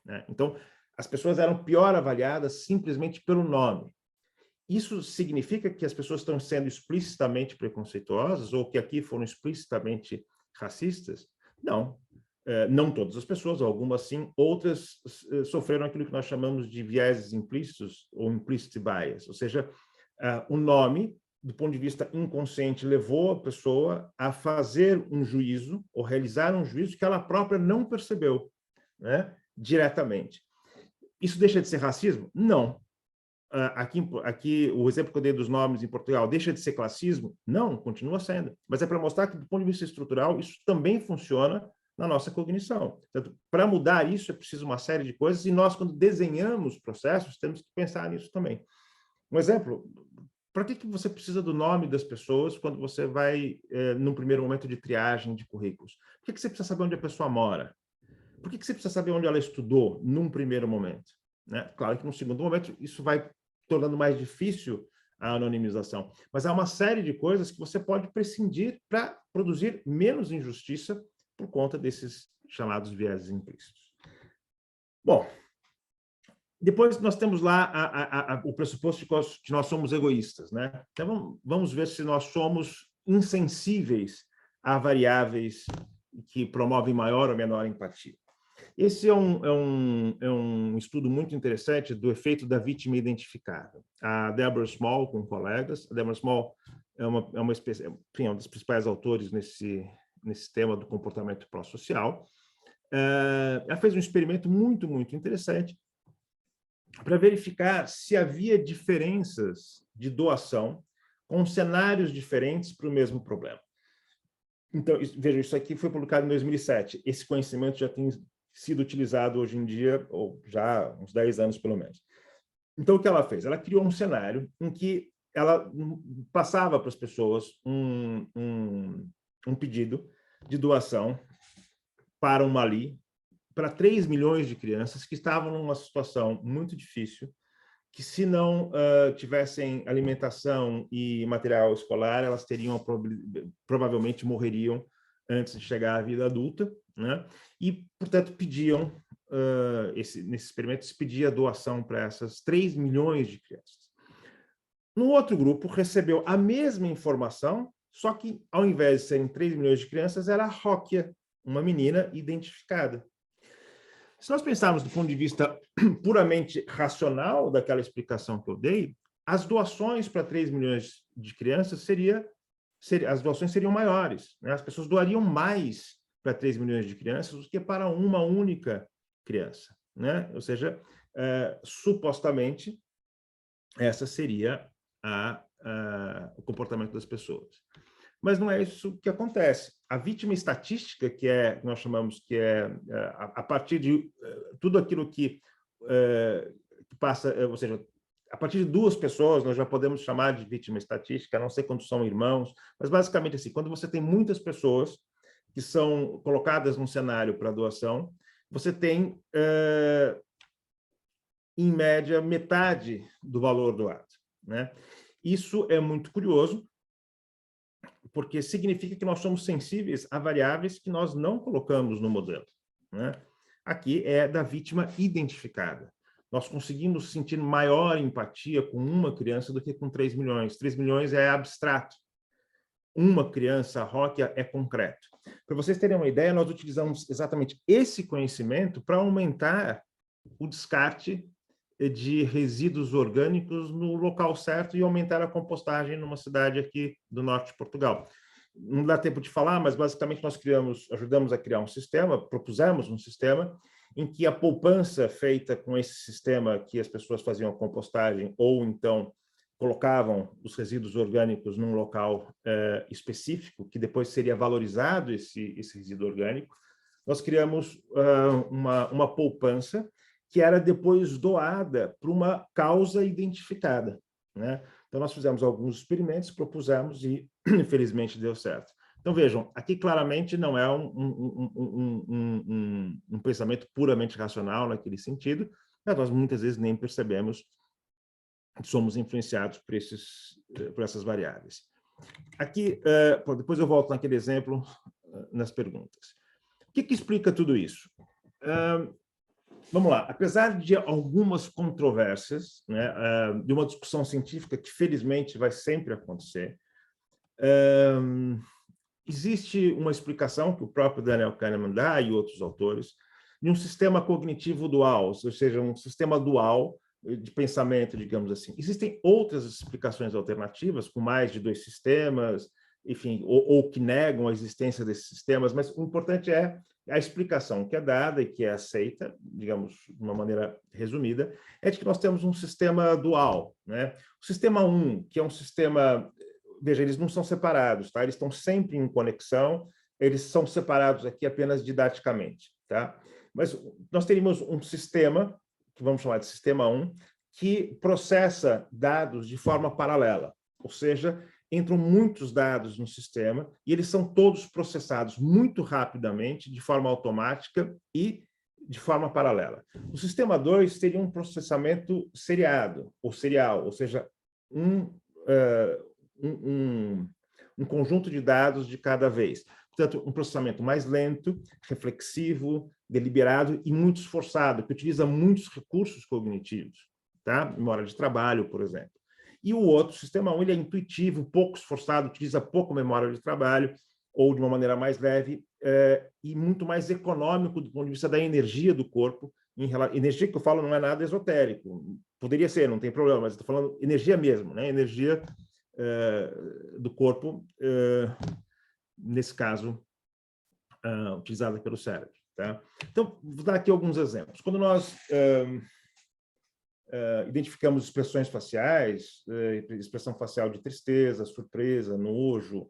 Né? Então, as pessoas eram pior avaliadas simplesmente pelo nome. Isso significa que as pessoas estão sendo explicitamente preconceituosas ou que aqui foram explicitamente racistas? Não. Não todas as pessoas, algumas sim, outras sofreram aquilo que nós chamamos de vieses implícitos ou implicit bias, ou seja, o nome, do ponto de vista inconsciente, levou a pessoa a fazer um juízo ou realizar um juízo que ela própria não percebeu, né, diretamente. Isso deixa de ser racismo? Não. Aqui, o exemplo que eu dei dos nomes em Portugal, deixa de ser classismo? Não, continua sendo. Mas é para mostrar que, do ponto de vista estrutural, isso também funciona na nossa cognição. Portanto, para mudar isso, é preciso uma série de coisas, e nós, quando desenhamos processos, temos que pensar nisso também. Um exemplo, para que você precisa do nome das pessoas quando você vai, num primeiro momento de triagem de currículos? Por que você precisa saber onde a pessoa mora? Por que você precisa saber onde ela estudou num primeiro momento? Né? Claro que num segundo momento isso vai tornando mais difícil a anonimização, mas há uma série de coisas que você pode prescindir para produzir menos injustiça por conta desses chamados vieses implícitos. Bom, depois nós temos lá o pressuposto de que nós somos egoístas, né? Então vamos ver se nós somos insensíveis a variáveis que promovem maior ou menor empatia. Esse é um estudo muito interessante do efeito da vítima identificada. A Deborah Small, com colegas, a Deborah Small é uma das principais autores nesse tema do comportamento pró-social. Ela fez um experimento muito, muito interessante para verificar se havia diferenças de doação com cenários diferentes para o mesmo problema. Então, veja, isso aqui foi publicado em 2007. Esse conhecimento já tem sido utilizado hoje em dia, ou já há uns 10 anos, pelo menos. Então, o que ela fez? Ela criou um cenário em que ela passava para as pessoas um pedido de doação para um Mali, para 3 milhões de crianças que estavam numa situação muito difícil, que se não tivessem alimentação e material escolar, elas provavelmente morreriam antes de chegar à vida adulta, né? E, portanto, pediam, nesse experimento, se pedia doação para essas 3 milhões de crianças. No outro grupo, recebeu a mesma informação, só que, ao invés de serem 3 milhões de crianças, era a Róquia, uma menina identificada. Se nós pensarmos do ponto de vista puramente racional daquela explicação que eu dei, as doações para 3 milhões de crianças as doações seriam maiores, né? As pessoas doariam mais para 3 milhões de crianças do que para uma única criança, né? Ou seja, supostamente, essa seria o comportamento das pessoas. Mas não é isso que acontece. A vítima estatística, que nós chamamos que a partir de tudo aquilo que passa, ou seja, a partir de 2 pessoas, nós já podemos chamar de vítima estatística, não sei quantos são irmãos, mas basicamente assim, quando você tem muitas pessoas que são colocadas num cenário para doação, você tem, em média, metade do valor doado, né? Isso é muito curioso, porque significa que nós somos sensíveis a variáveis que nós não colocamos no modelo, né? Aqui é da vítima identificada. Nós conseguimos sentir maior empatia com uma criança do que com 3 milhões. 3 milhões é abstrato. Uma criança, a Róquia, é concreto. Para vocês terem uma ideia, nós utilizamos exatamente esse conhecimento para aumentar o descarte de resíduos orgânicos no local certo e aumentar a compostagem numa cidade aqui do norte de Portugal. Não dá tempo de falar, mas basicamente nós ajudamos a criar um sistema, propusemos um sistema em que a poupança feita com esse sistema que as pessoas faziam a compostagem ou então colocavam os resíduos orgânicos num local específico, que depois seria valorizado esse resíduo orgânico. Nós criamos uma poupança que era depois doada para uma causa identificada, né? Então, nós fizemos alguns experimentos, propusemos e, infelizmente, deu certo. Então, vejam, aqui claramente não é um pensamento puramente racional naquele sentido, mas nós muitas vezes nem percebemos que somos influenciados por essas variáveis. Aqui, depois eu volto naquele exemplo, nas perguntas. O que explica tudo isso? Vamos lá, apesar de algumas controvérsias, né, de uma discussão científica que felizmente vai sempre acontecer, existe uma explicação que o próprio Daniel Kahneman dá e outros autores de um sistema cognitivo dual, ou seja, um sistema dual de pensamento, digamos assim. Existem outras explicações alternativas, com mais de 2 sistemas, enfim, ou que negam a existência desses sistemas, mas o importante é a explicação que é dada e que é aceita, digamos, de uma maneira resumida, é de que nós temos um sistema dual, né? O sistema 1, que é um sistema... Veja, eles não são separados, tá? Eles estão sempre em conexão, eles são separados aqui apenas didaticamente, tá? Mas nós teríamos um sistema, que vamos chamar de sistema 1, que processa dados de forma paralela, ou seja, entram muitos dados no sistema e eles são todos processados muito rapidamente, de forma automática e de forma paralela. O sistema 2 teria um processamento seriado, ou serial, ou seja, um conjunto de dados de cada vez. Portanto, um processamento mais lento, reflexivo, deliberado e muito esforçado, que utiliza muitos recursos cognitivos, tá? Memória de trabalho, por exemplo. E o outro, o sistema 1, ele é intuitivo, pouco esforçado, utiliza pouco memória de trabalho, ou de uma maneira mais leve, e muito mais econômico do ponto de vista da energia do corpo. Energia que eu falo não é nada esotérico, poderia ser, não tem problema, mas estou falando energia mesmo, né? Energia do corpo, nesse caso, utilizada pelo cérebro. Tá? Então, vou dar aqui alguns exemplos. Quando nós identificamos expressões faciais, expressão facial de tristeza, surpresa, nojo,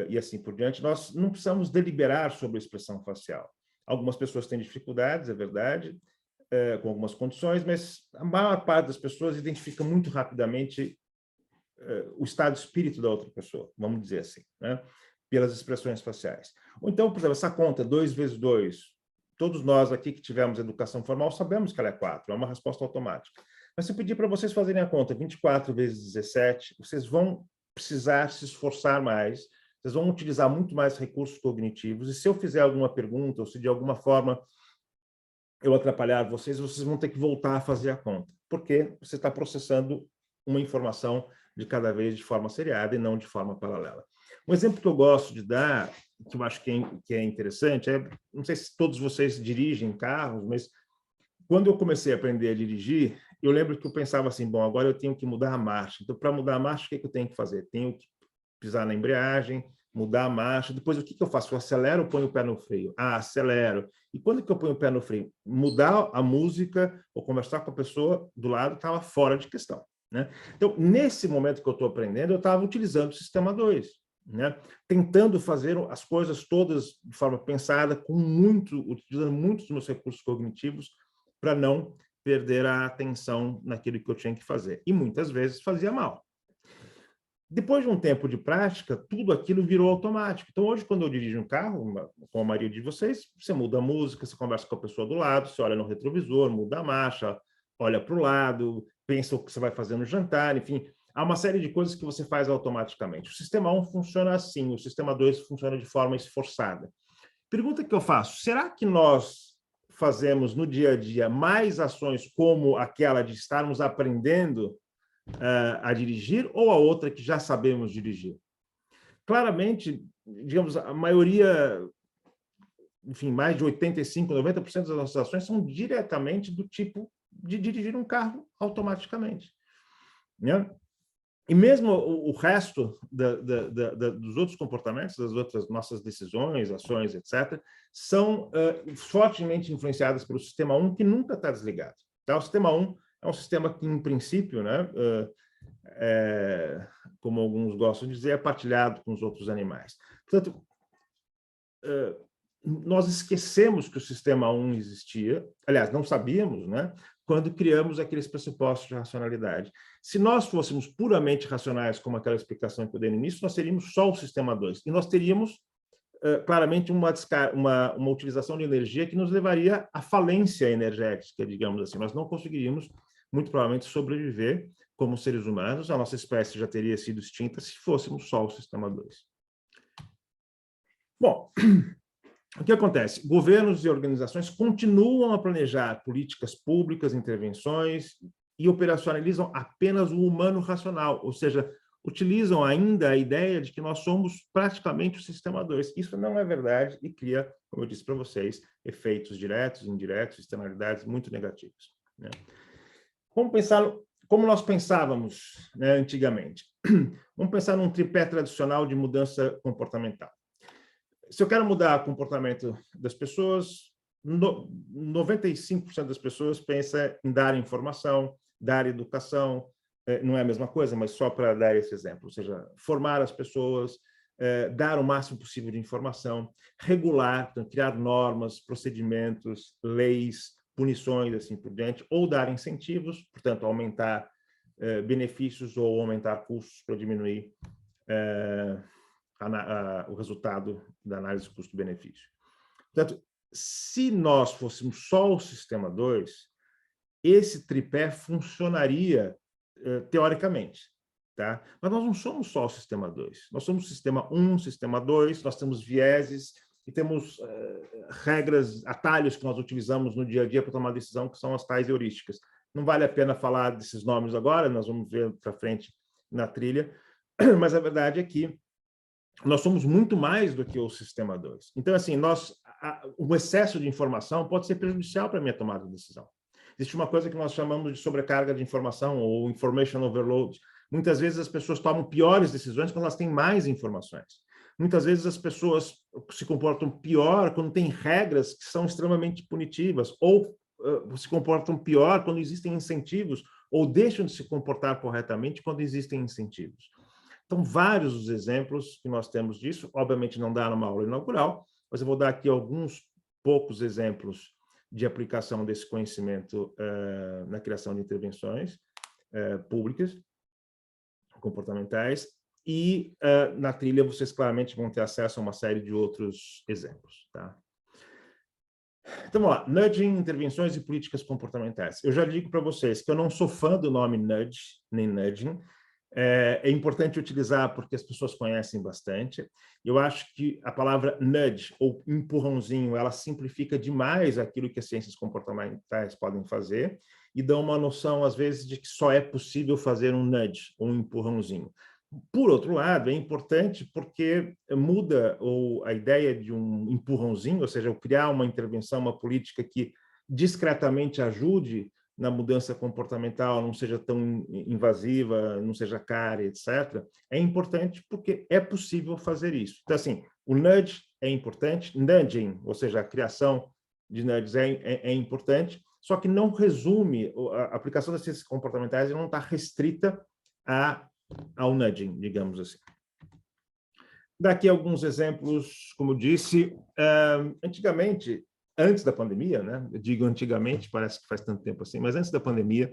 e assim por diante, nós não precisamos deliberar sobre a expressão facial. Algumas pessoas têm dificuldades, é verdade, com algumas condições, mas a maior parte das pessoas identifica muito rapidamente o estado de espírito da outra pessoa, vamos dizer assim, né? Pelas expressões faciais. Ou então, por exemplo, essa conta 2 vezes 2, todos nós aqui que tivemos educação formal sabemos que ela é 4, é uma resposta automática. Mas se eu pedir para vocês fazerem a conta 24 vezes 17, vocês vão precisar se esforçar mais, vocês vão utilizar muito mais recursos cognitivos, e se eu fizer alguma pergunta, ou se de alguma forma eu atrapalhar vocês vão ter que voltar a fazer a conta, porque você está processando uma informação de cada vez de forma seriada e não de forma paralela. Um exemplo que eu gosto de dar, que eu acho que é interessante, não sei se todos vocês dirigem carros, mas quando eu comecei a aprender a dirigir, eu lembro que eu pensava assim, bom, agora eu tenho que mudar a marcha. Então, para mudar a marcha, o que eu tenho que fazer? Tenho que pisar na embreagem, mudar a marcha, depois o que eu faço? Eu acelero ou ponho o pé no freio? Acelero. E quando que eu ponho o pé no freio? Mudar a música ou conversar com a pessoa do lado estava fora de questão, né? Então, nesse momento que eu estou aprendendo, eu estava utilizando o sistema 2, né? Tentando fazer as coisas todas de forma pensada, utilizando muitos dos meus recursos cognitivos para não perder a atenção naquilo que eu tinha que fazer. E muitas vezes fazia mal. Depois de um tempo de prática, tudo aquilo virou automático. Então, hoje, quando eu dirijo um carro, com a maioria de vocês, você muda a música, você conversa com a pessoa do lado, você olha no retrovisor, muda a marcha, olha para o lado, pensa o que você vai fazer no jantar, enfim, há uma série de coisas que você faz automaticamente. O sistema 1 funciona assim, o sistema 2 funciona de forma esforçada. Pergunta que eu faço, será que nós fazemos no dia a dia mais ações como aquela de estarmos aprendendo a dirigir, ou a outra que já sabemos dirigir? Claramente, digamos, a maioria, enfim, mais de 85%, 90% das nossas ações são diretamente do tipo de dirigir um carro automaticamente, né? E mesmo o resto dos outros comportamentos, das outras nossas decisões, ações, etc., são fortemente influenciadas pelo sistema 1, que nunca está desligado. Tá? O sistema 1 é um sistema que, em princípio, né, como alguns gostam de dizer, é partilhado com os outros animais. Portanto, nós esquecemos que o sistema 1 existia, aliás, não sabíamos, né, quando criamos aqueles pressupostos de racionalidade. Se nós fôssemos puramente racionais, como aquela explicação que eu dei no início, nós teríamos só o sistema 2, e nós teríamos claramente uma utilização de energia que nos levaria à falência energética, digamos assim. Nós não conseguiríamos, muito provavelmente, sobreviver como seres humanos. A nossa espécie já teria sido extinta se fôssemos só o sistema 2. Bom, o que acontece? Governos e organizações continuam a planejar políticas públicas, intervenções, e operacionalizam apenas o humano racional, ou seja, utilizam ainda a ideia de que nós somos praticamente o sistema 2. Isso não é verdade e cria, como eu disse para vocês, efeitos diretos, indiretos, externalidades muito negativas, né? Como nós pensávamos, né, antigamente? Vamos pensar num tripé tradicional de mudança comportamental. Se eu quero mudar o comportamento das pessoas, 95% das pessoas pensa em dar informação, dar educação, não é a mesma coisa, mas só para dar esse exemplo, ou seja, formar as pessoas, dar o máximo possível de informação, regular, então, criar normas, procedimentos, leis, punições, assim por diante, ou dar incentivos, portanto, aumentar benefícios ou aumentar custos para diminuir o resultado da análise custo-benefício. Portanto, se nós fôssemos só o sistema 2, esse tripé funcionaria teoricamente, tá? Mas nós não somos só o sistema 2. Nós somos o sistema 1, sistema 2, nós temos vieses e temos regras, atalhos que nós utilizamos no dia a dia para tomar decisão, que são as tais heurísticas. Não vale a pena falar desses nomes agora, nós vamos ver para frente na trilha, mas a verdade é que nós somos muito mais do que o sistema 2. Então, assim, o excesso de informação pode ser prejudicial para a minha tomada de decisão. Existe uma coisa que nós chamamos de sobrecarga de informação, ou information overload. Muitas vezes as pessoas tomam piores decisões quando elas têm mais informações. Muitas vezes as pessoas se comportam pior quando têm regras que são extremamente punitivas, ou se comportam pior quando existem incentivos, ou deixam de se comportar corretamente quando existem incentivos. Então, vários os exemplos que nós temos disso, obviamente não dá numa aula inaugural, mas eu vou dar aqui alguns poucos exemplos de aplicação desse conhecimento na criação de intervenções públicas, comportamentais, e na trilha vocês claramente vão ter acesso a uma série de outros exemplos, tá? Então, vamos lá. Nudging, intervenções e políticas comportamentais. Eu já digo para vocês que eu não sou fã do nome nudge, nem nudging. É importante utilizar porque as pessoas conhecem bastante. Eu acho que a palavra nudge, ou empurrãozinho, ela simplifica demais aquilo que as ciências comportamentais podem fazer e dão uma noção, às vezes, de que só é possível fazer um nudge, ou um empurrãozinho. Por outro lado, é importante porque muda a ideia de um empurrãozinho, ou seja, eu criar uma intervenção, uma política que discretamente ajude na mudança comportamental, não seja tão invasiva, não seja cara, etc., é importante porque é possível fazer isso. Então, assim, o nudge é importante, nudging, ou seja, a criação de nudges é importante, só que não resume, a aplicação das ciências comportamentais não está restrita ao nudging, digamos assim. Daqui alguns exemplos, como eu disse, antigamente, antes da pandemia, né? Eu digo antigamente, parece que faz tanto tempo assim, mas antes da pandemia,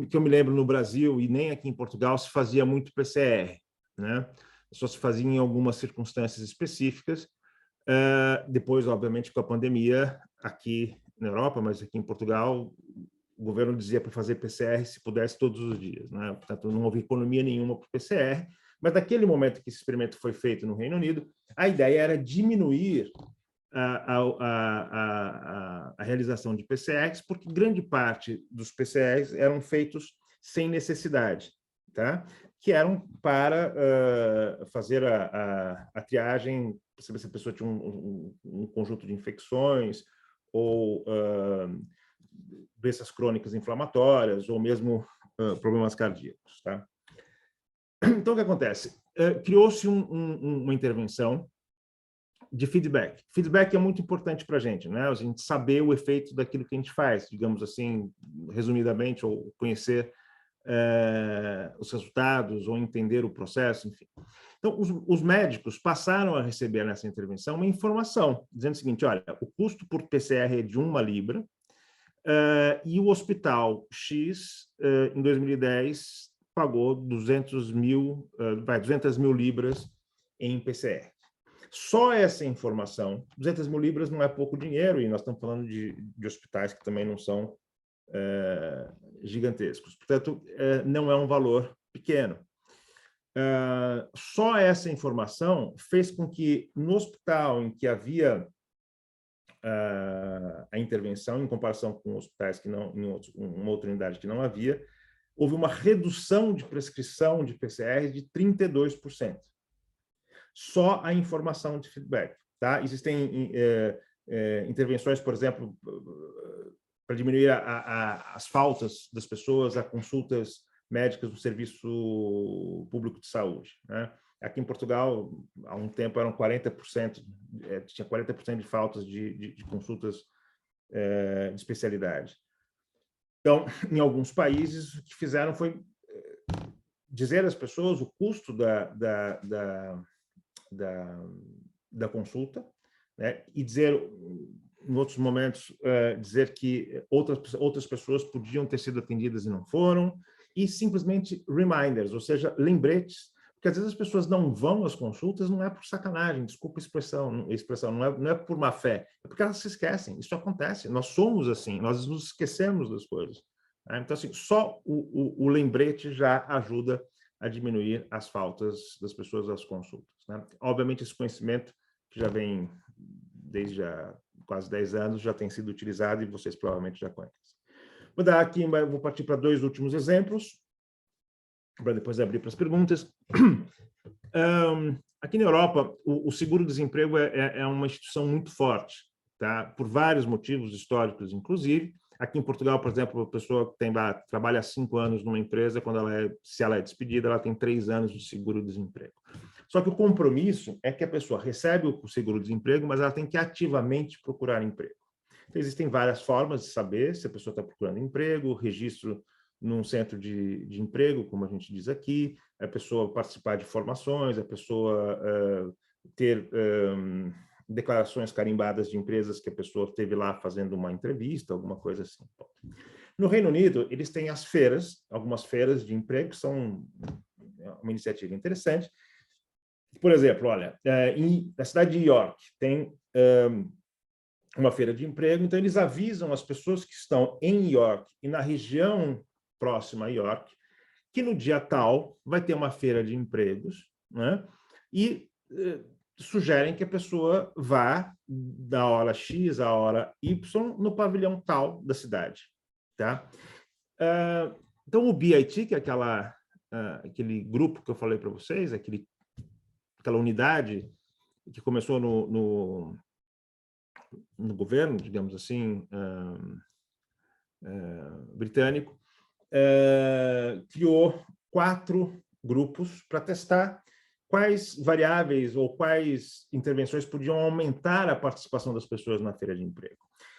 que eu me lembro no Brasil e nem aqui em Portugal se fazia muito PCR, né? Só se fazia em algumas circunstâncias específicas. Depois, obviamente, com a pandemia, aqui na Europa, mas aqui em Portugal, o governo dizia para fazer PCR se pudesse todos os dias, né? Portanto, não houve economia nenhuma para o PCR, mas naquele momento que esse experimento foi feito no Reino Unido, a ideia era diminuir a realização de PCRs, porque grande parte dos PCRs eram feitos sem necessidade, tá? Que eram para fazer a triagem, para saber se a pessoa tinha um conjunto de infecções ou doenças crônicas inflamatórias ou mesmo problemas cardíacos, tá? Então, o que acontece? Criou-se uma intervenção de feedback. Feedback é muito importante para a gente, né? A gente saber o efeito daquilo que a gente faz, digamos assim, resumidamente, ou conhecer os resultados ou entender o processo, enfim. Então, os médicos passaram a receber nessa intervenção uma informação, dizendo o seguinte, olha, o custo por PCR é de 1 libra, e o hospital X, em 2010, pagou 200 mil libras em PCR. Só essa informação, 200 mil libras não é pouco dinheiro, e nós estamos falando de hospitais que também não são gigantescos. Portanto, não é um valor pequeno. Só essa informação fez com que, no hospital em que havia a intervenção, em comparação com hospitais que não, em uma outra unidade que não havia, houve uma redução de prescrição de PCR de 32%. Só a informação de feedback. Tá? Existem intervenções, por exemplo, para diminuir as faltas das pessoas a consultas médicas do Serviço Público de Saúde. Né? Aqui em Portugal, há um tempo, eram 40%, tinha 40% de faltas de consultas de especialidade. Então, em alguns países, o que fizeram foi dizer às pessoas o custo da consulta, né? E dizer, em outros momentos, dizer que outras pessoas podiam ter sido atendidas e não foram, e simplesmente reminders, ou seja, lembretes, porque às vezes as pessoas não vão às consultas, não é por sacanagem, desculpa a expressão não é por má fé, é porque elas se esquecem, isso acontece, nós somos assim, nós nos esquecemos das coisas. Né? Então, assim, só o lembrete já ajuda a diminuir as faltas das pessoas às consultas. Né? Obviamente, esse conhecimento, que já vem desde quase 10 anos, já tem sido utilizado e vocês provavelmente já conhecem. Vou partir para 2 últimos exemplos, para depois abrir para as perguntas. Aqui na Europa, o seguro-desemprego é uma instituição muito forte, tá? Por vários motivos históricos, inclusive. Aqui em Portugal, por exemplo, a pessoa que trabalha há 5 anos numa empresa, se ela é despedida, ela tem 3 anos de seguro-desemprego. Só que o compromisso é que a pessoa recebe o seguro-desemprego, mas ela tem que ativamente procurar emprego. Então, existem várias formas de saber se a pessoa está procurando emprego, registro num centro de emprego, como a gente diz aqui, a pessoa participar de formações, a pessoa ter declarações carimbadas de empresas que a pessoa esteve lá fazendo uma entrevista, alguma coisa assim. No Reino Unido, eles têm as feiras, algumas feiras de emprego, que são uma iniciativa interessante. Por exemplo, olha, na cidade de York tem uma feira de emprego, então eles avisam as pessoas que estão em York e na região próxima a York, que no dia tal vai ter uma feira de empregos, né? E sugerem que a pessoa vá da hora X à hora Y no pavilhão tal da cidade. Tá? Então, o BIT, que é aquele grupo que eu falei para vocês, aquela unidade que começou no governo, digamos assim, britânico, criou 4 grupos para testar quais variáveis ou quais intervenções podiam aumentar a participação das pessoas na feira de emprego.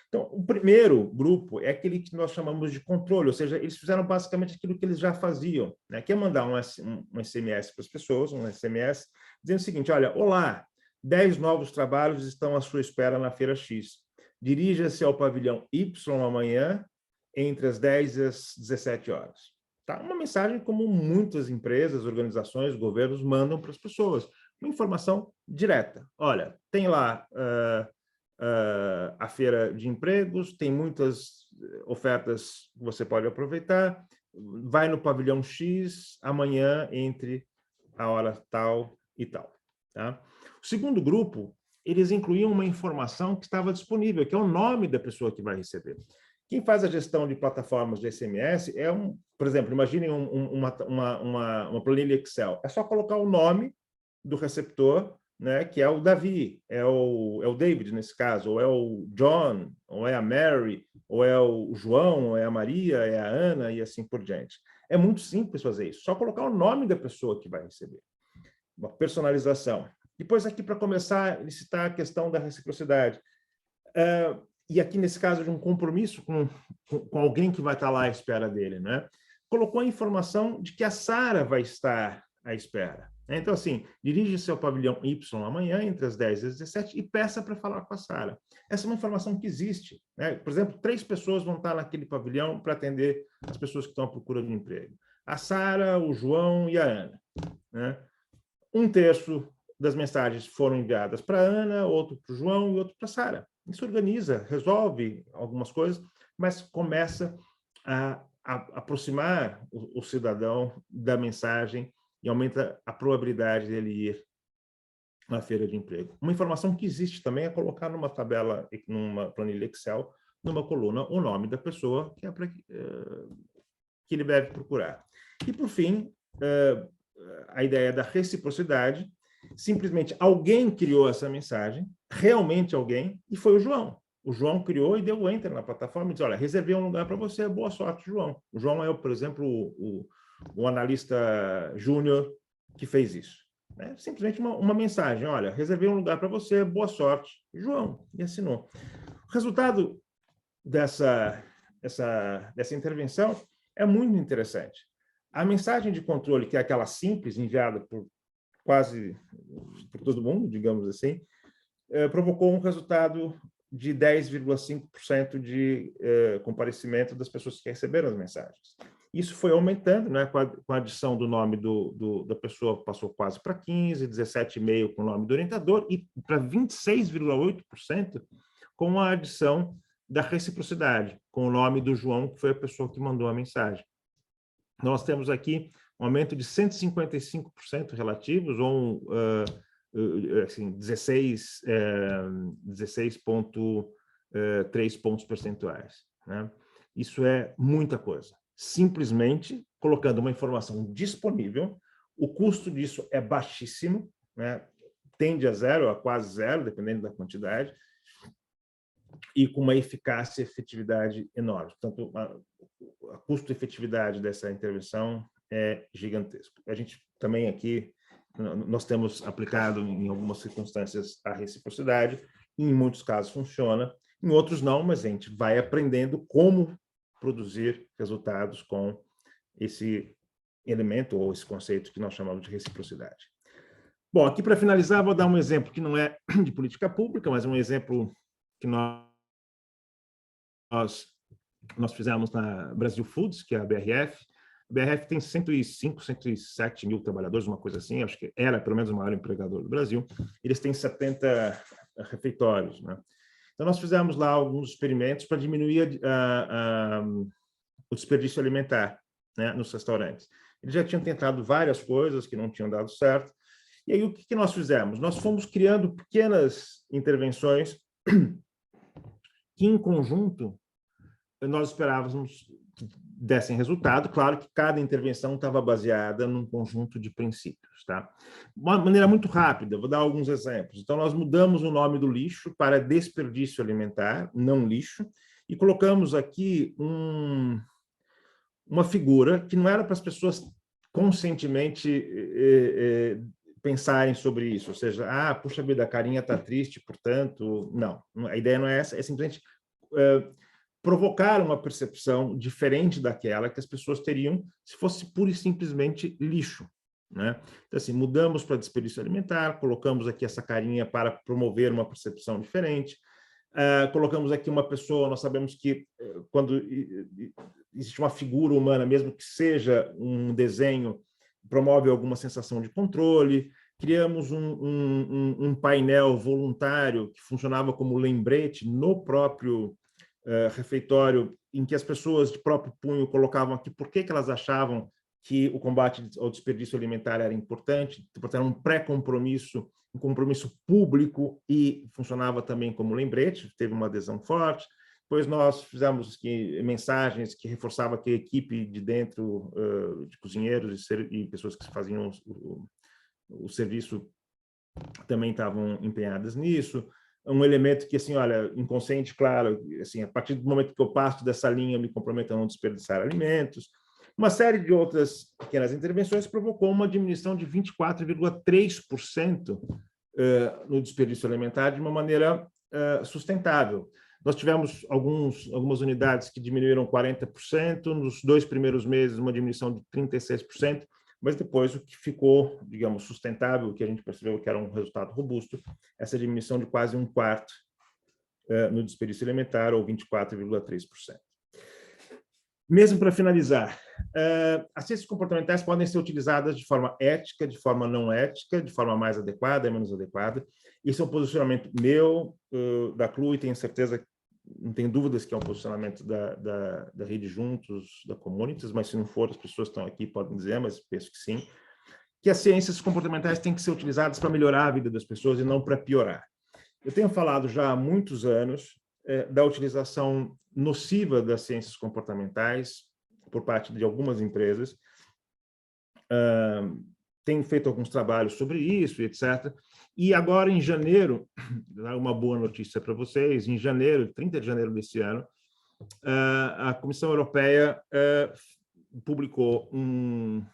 Então, o primeiro grupo é aquele que nós chamamos de controle, ou seja, eles fizeram basicamente aquilo que eles já faziam, né? Que é mandar um SMS para as pessoas, um SMS, dizendo o seguinte, olha, olá, 10 novos trabalhos estão à sua espera na feira X. Dirija-se ao pavilhão Y amanhã, entre as 10 e as 17 horas. Tá? Uma mensagem como muitas empresas, organizações, governos mandam para as pessoas. Uma informação direta. Olha, tem lá a feira de empregos, tem muitas ofertas que você pode aproveitar. Vai no pavilhão X amanhã entre a hora tal e tal. Tá? O segundo grupo, eles incluíam uma informação que estava disponível, que é o nome da pessoa que vai receber. Quem faz a gestão de plataformas de SMS por exemplo, imaginem uma planilha Excel. É só colocar o nome do receptor, né, que é o Davi, é o David nesse caso, ou é o John, ou é a Mary, ou é o João, ou é a Maria, é a Ana e assim por diante. É muito simples fazer isso. Só colocar o nome da pessoa que vai receber. Uma personalização. Depois aqui, para começar, licitar a questão da reciprocidade. E aqui, nesse caso, de um compromisso com alguém que vai estar lá à espera dele, né? colocou a informação de que a Sara vai estar à espera. Então, assim, dirige-se ao pavilhão Y amanhã, entre as 10 e as 17, e peça para falar com a Sara. Essa é uma informação que existe, né? Por exemplo, 3 pessoas vão estar naquele pavilhão para atender as pessoas que estão à procura de emprego. A Sara, o João e a Ana, né? 1/3 das mensagens foram enviadas para a Ana, outro para o João e outro para a Sara. Isso organiza, resolve algumas coisas, mas começa a aproximar o cidadão da mensagem e aumenta a probabilidade dele ir na feira de emprego. Uma informação que existe também é colocar numa tabela, numa planilha Excel, numa coluna, o nome da pessoa que ele deve procurar. E, por fim, a ideia da reciprocidade. Simplesmente alguém criou essa mensagem, realmente alguém, e foi o João. O João criou e deu o enter na plataforma e disse, olha, reservei um lugar para você, boa sorte, João. O João é, por exemplo, o analista júnior que fez isso. É simplesmente uma mensagem, olha, reservei um lugar para você, boa sorte, João, e assinou. O resultado dessa intervenção é muito interessante. A mensagem de controle, que é aquela simples, enviada por quase por todo mundo, digamos assim, provocou um resultado de 10,5% de comparecimento das pessoas que receberam as mensagens. Isso foi aumentando, né, com a adição do nome da pessoa, passou quase para 15%, 17,5% com o nome do orientador e para 26,8% com a adição da reciprocidade, com o nome do João, que foi a pessoa que mandou a mensagem. Nós temos aqui um aumento de 155% relativos, ou assim, 16,3 pontos percentuais, né? Isso é muita coisa. Simplesmente colocando uma informação disponível, o custo disso é baixíssimo, né? Tende a zero, a quase zero, dependendo da quantidade, e com uma eficácia e efetividade enorme. Portanto, a custo-efetividade dessa intervenção é gigantesco. A gente também aqui, nós temos aplicado em algumas circunstâncias a reciprocidade, e em muitos casos funciona, em outros não, mas a gente vai aprendendo como produzir resultados com esse elemento ou esse conceito que nós chamamos de reciprocidade. Bom, aqui para finalizar, vou dar um exemplo que não é de política pública, mas um exemplo que nós fizemos na Brasil Foods, que é a BRF. A BRF tem 105, 107 mil trabalhadores, uma coisa assim, acho que era pelo menos o maior empregador do Brasil. Eles têm 70 refeitórios, né? Então, nós fizemos lá alguns experimentos para diminuir o desperdício alimentar, né, nos restaurantes. Eles já tinham tentado várias coisas que não tinham dado certo. E aí, o que nós fizemos? Nós fomos criando pequenas intervenções que, em conjunto, nós esperávamos que dessem resultado. Claro que cada intervenção estava baseada num conjunto de princípios, tá? Uma maneira muito rápida, vou dar alguns exemplos. Então, nós mudamos o nome do lixo para desperdício alimentar, não lixo, e colocamos aqui uma figura que não era para as pessoas conscientemente pensarem sobre isso, ou seja, puxa vida, a carinha está triste, portanto, não. A ideia não é essa, é simplesmente provocar uma percepção diferente daquela que as pessoas teriam se fosse pura e simplesmente lixo, né? Então, assim, mudamos para desperdício alimentar, colocamos aqui essa carinha para promover uma percepção diferente, colocamos aqui uma pessoa, nós sabemos que quando existe uma figura humana, mesmo que seja um desenho, promove alguma sensação de controle. Criamos um painel voluntário que funcionava como lembrete no próprio refeitório, em que as pessoas de próprio punho colocavam aqui por que elas achavam que o combate ao desperdício alimentar era importante, portanto, era um pré-compromisso, um compromisso público, e funcionava também como lembrete, teve uma adesão forte. Depois nós fizemos mensagens que reforçavam que a equipe de dentro, de cozinheiros e pessoas que faziam o serviço também estavam empenhadas nisso. Um elemento que, assim, olha, inconsciente, claro, assim, a partir do momento que eu passo dessa linha, eu me comprometo a não desperdiçar alimentos. Uma série de outras pequenas intervenções provocou uma diminuição de 24,3% no desperdício alimentar de uma maneira sustentável. Nós tivemos algumas unidades que diminuíram 40%, nos 2 primeiros meses uma diminuição de 36%, mas depois o que ficou, digamos, sustentável, o que a gente percebeu que era um resultado robusto, essa diminuição de quase 1/4 no desperdício elementar, ou 24,3%. Mesmo para finalizar, as ciências comportamentais podem ser utilizadas de forma ética, de forma não ética, de forma mais adequada e menos adequada. Isso é um posicionamento meu, da CLU, e tenho certeza, não tenho dúvidas que é um posicionamento da Rede Juntos, da Communities, mas se não for, as pessoas que estão aqui podem dizer, mas penso que sim, que as ciências comportamentais têm que ser utilizadas para melhorar a vida das pessoas e não para piorar. Eu tenho falado já há muitos anos da utilização nociva das ciências comportamentais por parte de algumas empresas. Tenho feito alguns trabalhos sobre isso, etc. E agora, em janeiro, uma boa notícia para vocês, em janeiro, 30 de janeiro desse ano, a Comissão Europeia publicou um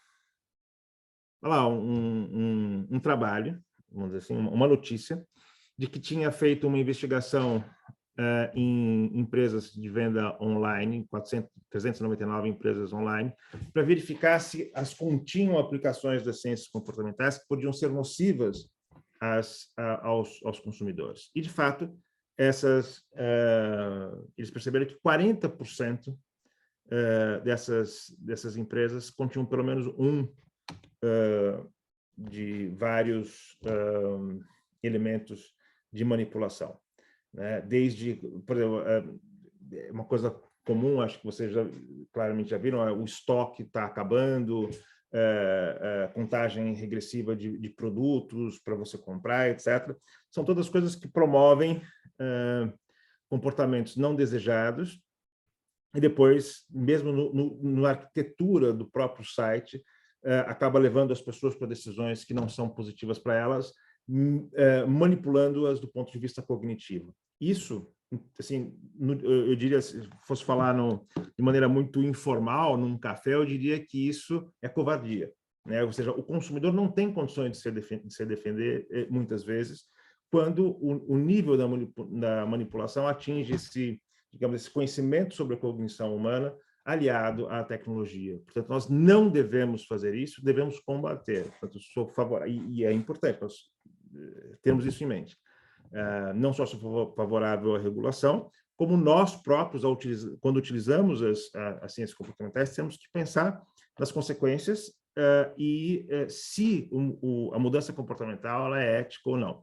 trabalho, vamos dizer assim, uma notícia, de que tinha feito uma investigação em empresas de venda online, 399 empresas online, para verificar se as continham aplicações das ciências comportamentais que podiam ser nocivas aos consumidores. E, de fato, eles perceberam que 40% dessas empresas continham pelo menos de vários elementos de manipulação, né? Desde, por exemplo, uma coisa comum, acho que vocês claramente já viram, o estoque está acabando, contagem regressiva de produtos para você comprar, etc. São todas coisas que promovem comportamentos não desejados, e depois, mesmo na arquitetura do próprio site, acaba levando as pessoas para decisões que não são positivas para elas, manipulando-as do ponto de vista cognitivo. Isso, assim, eu diria, se fosse falar de maneira muito informal, num café, eu diria que isso é covardia, né? Ou seja, o consumidor não tem condições de se defender, muitas vezes, quando o nível da manipulação atinge esse conhecimento sobre a cognição humana aliado à tecnologia. Portanto, nós não devemos fazer isso, devemos combater. Portanto, sou favorável, e é importante nós termos isso em mente. Não só sou favorável à regulação, como nós próprios, quando utilizamos as ciências comportamentais, temos que pensar nas consequências e se a mudança comportamental ela é ética ou não.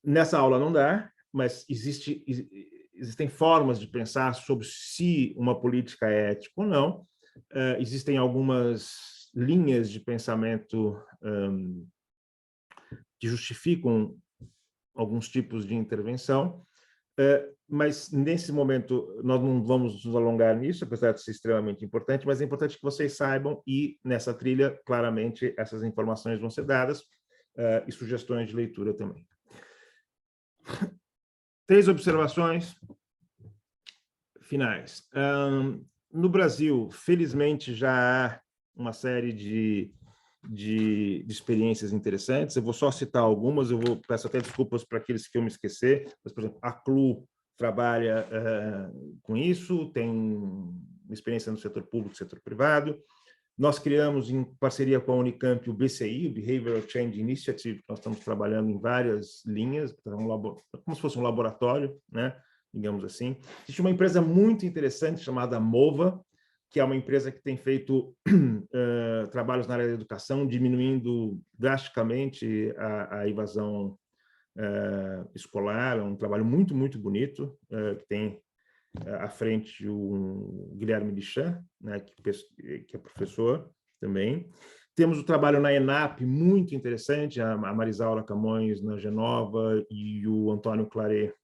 Nessa aula não dá, mas existem formas de pensar sobre se uma política é ética ou não. Existem algumas linhas de pensamento que justificam alguns tipos de intervenção, mas nesse momento nós não vamos nos alongar nisso, apesar de ser extremamente importante, mas é importante que vocês saibam, e nessa trilha, claramente, essas informações vão ser dadas, e sugestões de leitura também. 3 observações finais. No Brasil, felizmente, já há uma série de experiências interessantes. Eu vou só citar algumas, peço até desculpas para aqueles que eu me esquecer, mas, por exemplo, a CLU trabalha com isso, tem experiência no setor público e setor privado. Nós criamos, em parceria com a Unicamp, o BCI, o Behavioral Change Initiative, que nós estamos trabalhando em várias linhas, como se fosse um laboratório, né? Digamos assim. Existe uma empresa muito interessante chamada Mova, que é uma empresa que tem feito trabalhos na área da educação, diminuindo drasticamente a evasão escolar. É um trabalho muito, muito bonito, que tem à frente o Guilherme Lichan, né, que é professor também. Temos o trabalho na ENAP, muito interessante, a Marisaura Camões na Genova e o Antônio Claret,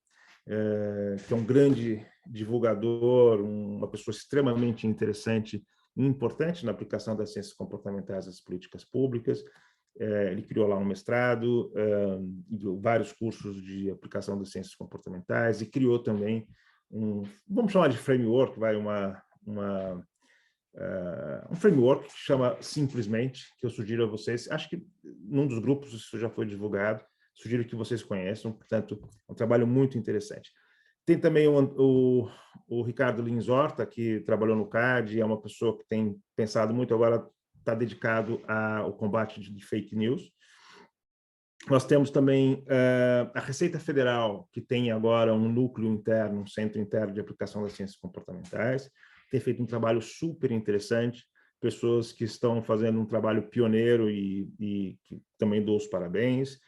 que é um grande divulgador, uma pessoa extremamente interessante e importante na aplicação das ciências comportamentais às políticas públicas. Ele criou lá um mestrado, vários cursos de aplicação das ciências comportamentais, e criou também vamos chamar de framework, um framework que chama Simplesmente, que eu sugiro a vocês. Acho que num dos grupos isso já foi divulgado, sugiro que vocês conheçam. Portanto, é um trabalho muito interessante. Tem também o Ricardo Lins Horta, que trabalhou no CAD, é uma pessoa que tem pensado muito, agora está dedicado ao combate de fake news. Nós temos também a Receita Federal, que tem agora um núcleo interno, um centro interno de aplicação das ciências comportamentais, tem feito um trabalho super interessante, pessoas que estão fazendo um trabalho pioneiro e que também dou os parabéns.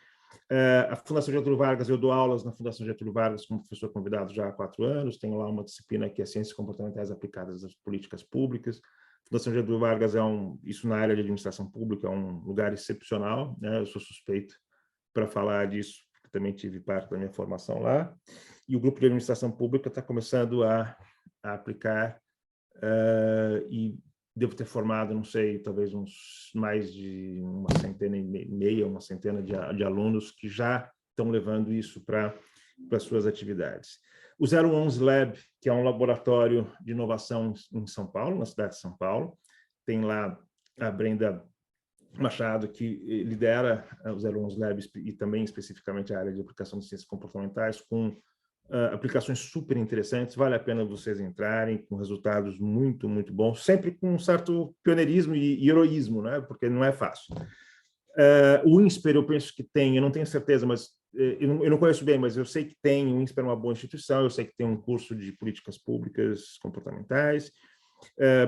A Fundação Getúlio Vargas, eu dou aulas na Fundação Getúlio Vargas como professor convidado já há 4 anos, tenho lá uma disciplina que é Ciências Comportamentais Aplicadas às Políticas Públicas. A Fundação Getúlio Vargas isso na área de administração pública, é um lugar excepcional, né? Eu sou suspeito para falar disso, porque também tive parte da minha formação lá, e o grupo de administração pública está começando a aplicar, e devo ter formado, não sei, talvez mais de uma centena e meia, uma centena de alunos que já estão levando isso para as suas atividades. O 011 Lab, que é um laboratório de inovação em São Paulo, na cidade de São Paulo, tem lá a Brenda Machado, que lidera o 011 Labs e também especificamente a área de aplicação de ciências comportamentais, com aplicações super interessantes, vale a pena vocês entrarem, com resultados muito, muito bons, sempre com um certo pioneirismo e heroísmo, né? Porque não é fácil. O INSPER, eu penso que tem, eu não tenho certeza, mas eu não conheço bem, mas eu sei que tem, o INSPER é uma boa instituição, eu sei que tem um curso de políticas públicas comportamentais.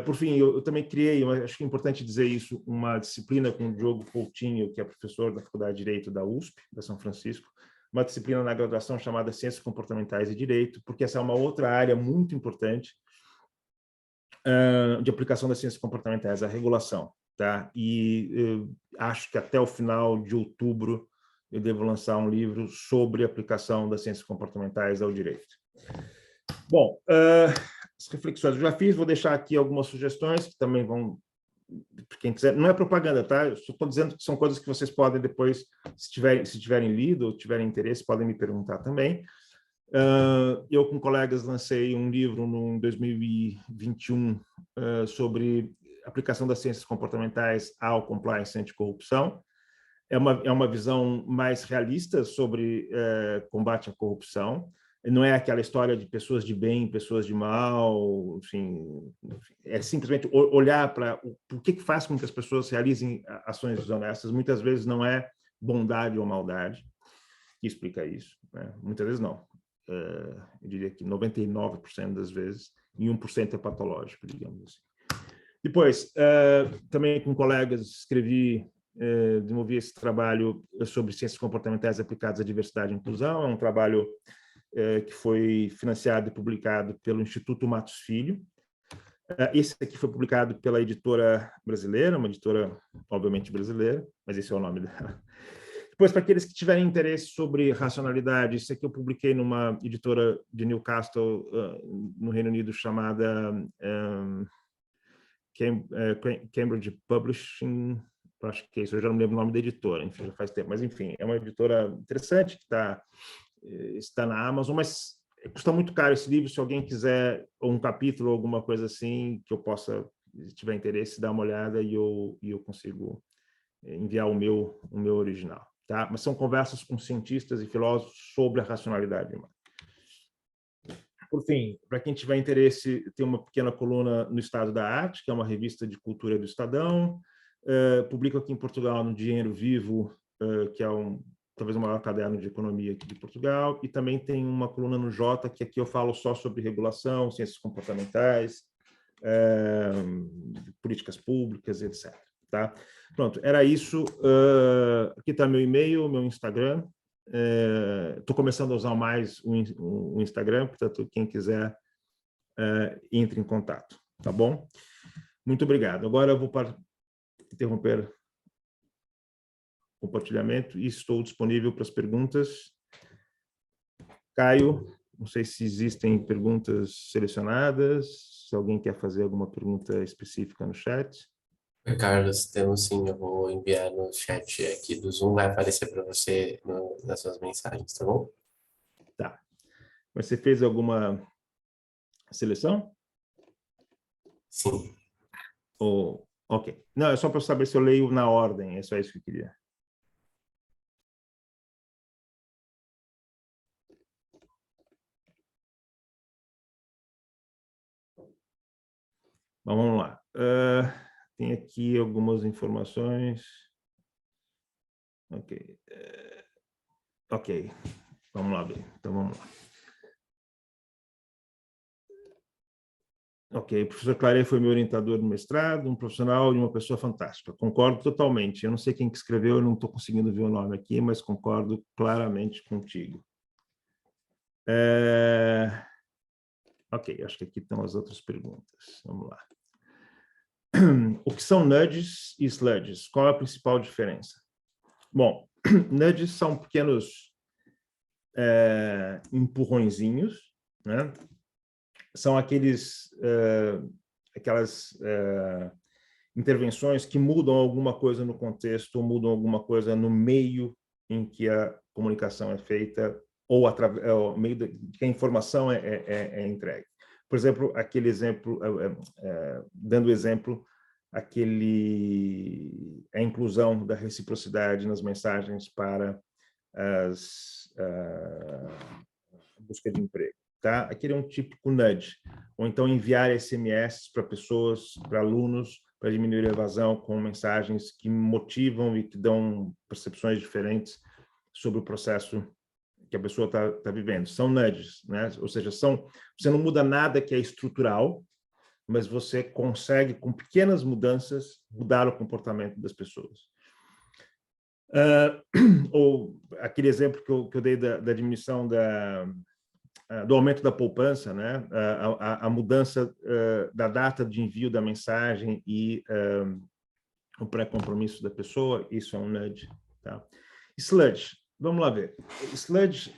Por fim, eu também criei, acho que é importante dizer isso, uma disciplina com o Diogo Coutinho, que é professor da Faculdade de Direito da USP, da São Francisco, uma disciplina na graduação chamada Ciências Comportamentais e Direito, porque essa é uma outra área muito importante de aplicação das ciências comportamentais, a regulação. Tá? E acho que até o final de outubro eu devo lançar um livro sobre a aplicação das ciências comportamentais ao direito. Bom, as reflexões eu já fiz, vou deixar aqui algumas sugestões que também vão, quem quiser, não é propaganda, tá? Eu só estou dizendo que são coisas que vocês podem depois, se tiverem lido ou tiverem interesse, podem me perguntar também. Eu com colegas lancei um livro em 2021 sobre aplicação das ciências comportamentais ao compliance anticorrupção. É uma visão mais realista sobre combate à corrupção. Não é aquela história de pessoas de bem, pessoas de mal, enfim, é simplesmente olhar para o que faz com que as pessoas realizem ações desonestas. Muitas vezes não é bondade ou maldade que explica isso, né? Muitas vezes não. Eu diria que 99% das vezes, e 1% é patológico, digamos assim. Depois, também com colegas, desenvolvi esse trabalho sobre ciências comportamentais aplicadas à diversidade e inclusão. É um trabalho que foi financiado e publicado pelo Instituto Matos Filho. Esse aqui foi publicado pela editora brasileira, uma editora, obviamente, brasileira, mas esse é o nome dela. Depois, para aqueles que tiverem interesse sobre racionalidade, isso aqui eu publiquei numa editora de Newcastle, no Reino Unido, chamada Cambridge Publishing, acho que é isso, eu já não lembro o nome da editora, enfim, já faz tempo, mas enfim, é uma editora interessante que está na Amazon, mas custa muito caro esse livro, se alguém quiser um capítulo, alguma coisa assim, que eu possa, se tiver interesse, dar uma olhada e eu consigo enviar o meu original. Tá? Mas são conversas com cientistas e filósofos sobre a racionalidade humana. Por fim, para quem tiver interesse, tem uma pequena coluna no Estado da Arte, que é uma revista de cultura do Estadão. Publico aqui em Portugal no Dinheiro Vivo, que é talvez o maior caderno de economia aqui de Portugal. E também tem uma coluna no Jota, que aqui eu falo só sobre regulação, ciências comportamentais, políticas públicas, etc. Tá? Pronto, era isso. Aqui está meu e-mail, meu Instagram. Estou começando a usar mais o Instagram, portanto, quem quiser, entre em contato, tá bom? Muito obrigado. Agora eu vou interromper o compartilhamento e estou disponível para as perguntas. Caio, não sei se existem perguntas selecionadas, se alguém quer fazer alguma pergunta específica no chat. Oi, Carlos, temos sim, eu vou enviar no chat aqui do Zoom, vai aparecer para você nas suas mensagens, tá bom? Tá. Mas você fez alguma seleção? Sim. Ok. Não, é só para saber se eu leio na ordem, é só isso que eu queria. Mas vamos lá. Tem aqui algumas informações. Ok. Ok. Vamos lá, bem. Então, vamos lá. Ok, o professor Claret foi meu orientador no mestrado, um profissional e uma pessoa fantástica. Concordo totalmente. Eu não sei quem que escreveu, eu não estou conseguindo ver o nome aqui, mas concordo claramente contigo. Ok, acho que aqui estão as outras perguntas. Vamos lá. O que são nudges e sludges? Qual é a principal diferença? Bom, nudges são pequenos empurrõezinhos, né? São aquelas intervenções que mudam alguma coisa no contexto, ou mudam alguma coisa no meio em que a comunicação é feita, ou o meio que a informação é entregue. Por exemplo, aquele exemplo, dando exemplo, a inclusão da reciprocidade nas mensagens para a busca de emprego. Tá? Aquele é um típico nudge, ou então enviar SMS para pessoas, para alunos, para diminuir a evasão com mensagens que motivam e que dão percepções diferentes sobre o processo que a pessoa está vivendo. São nudges, né? Ou seja, você não muda nada que é estrutural, mas você consegue, com pequenas mudanças, mudar o comportamento das pessoas. Ou aquele exemplo que eu dei da diminuição do aumento da poupança, né? A mudança da data de envio da mensagem e o pré-compromisso da pessoa, isso é um nudge. Tá? Sludge, vamos lá ver. Sludge,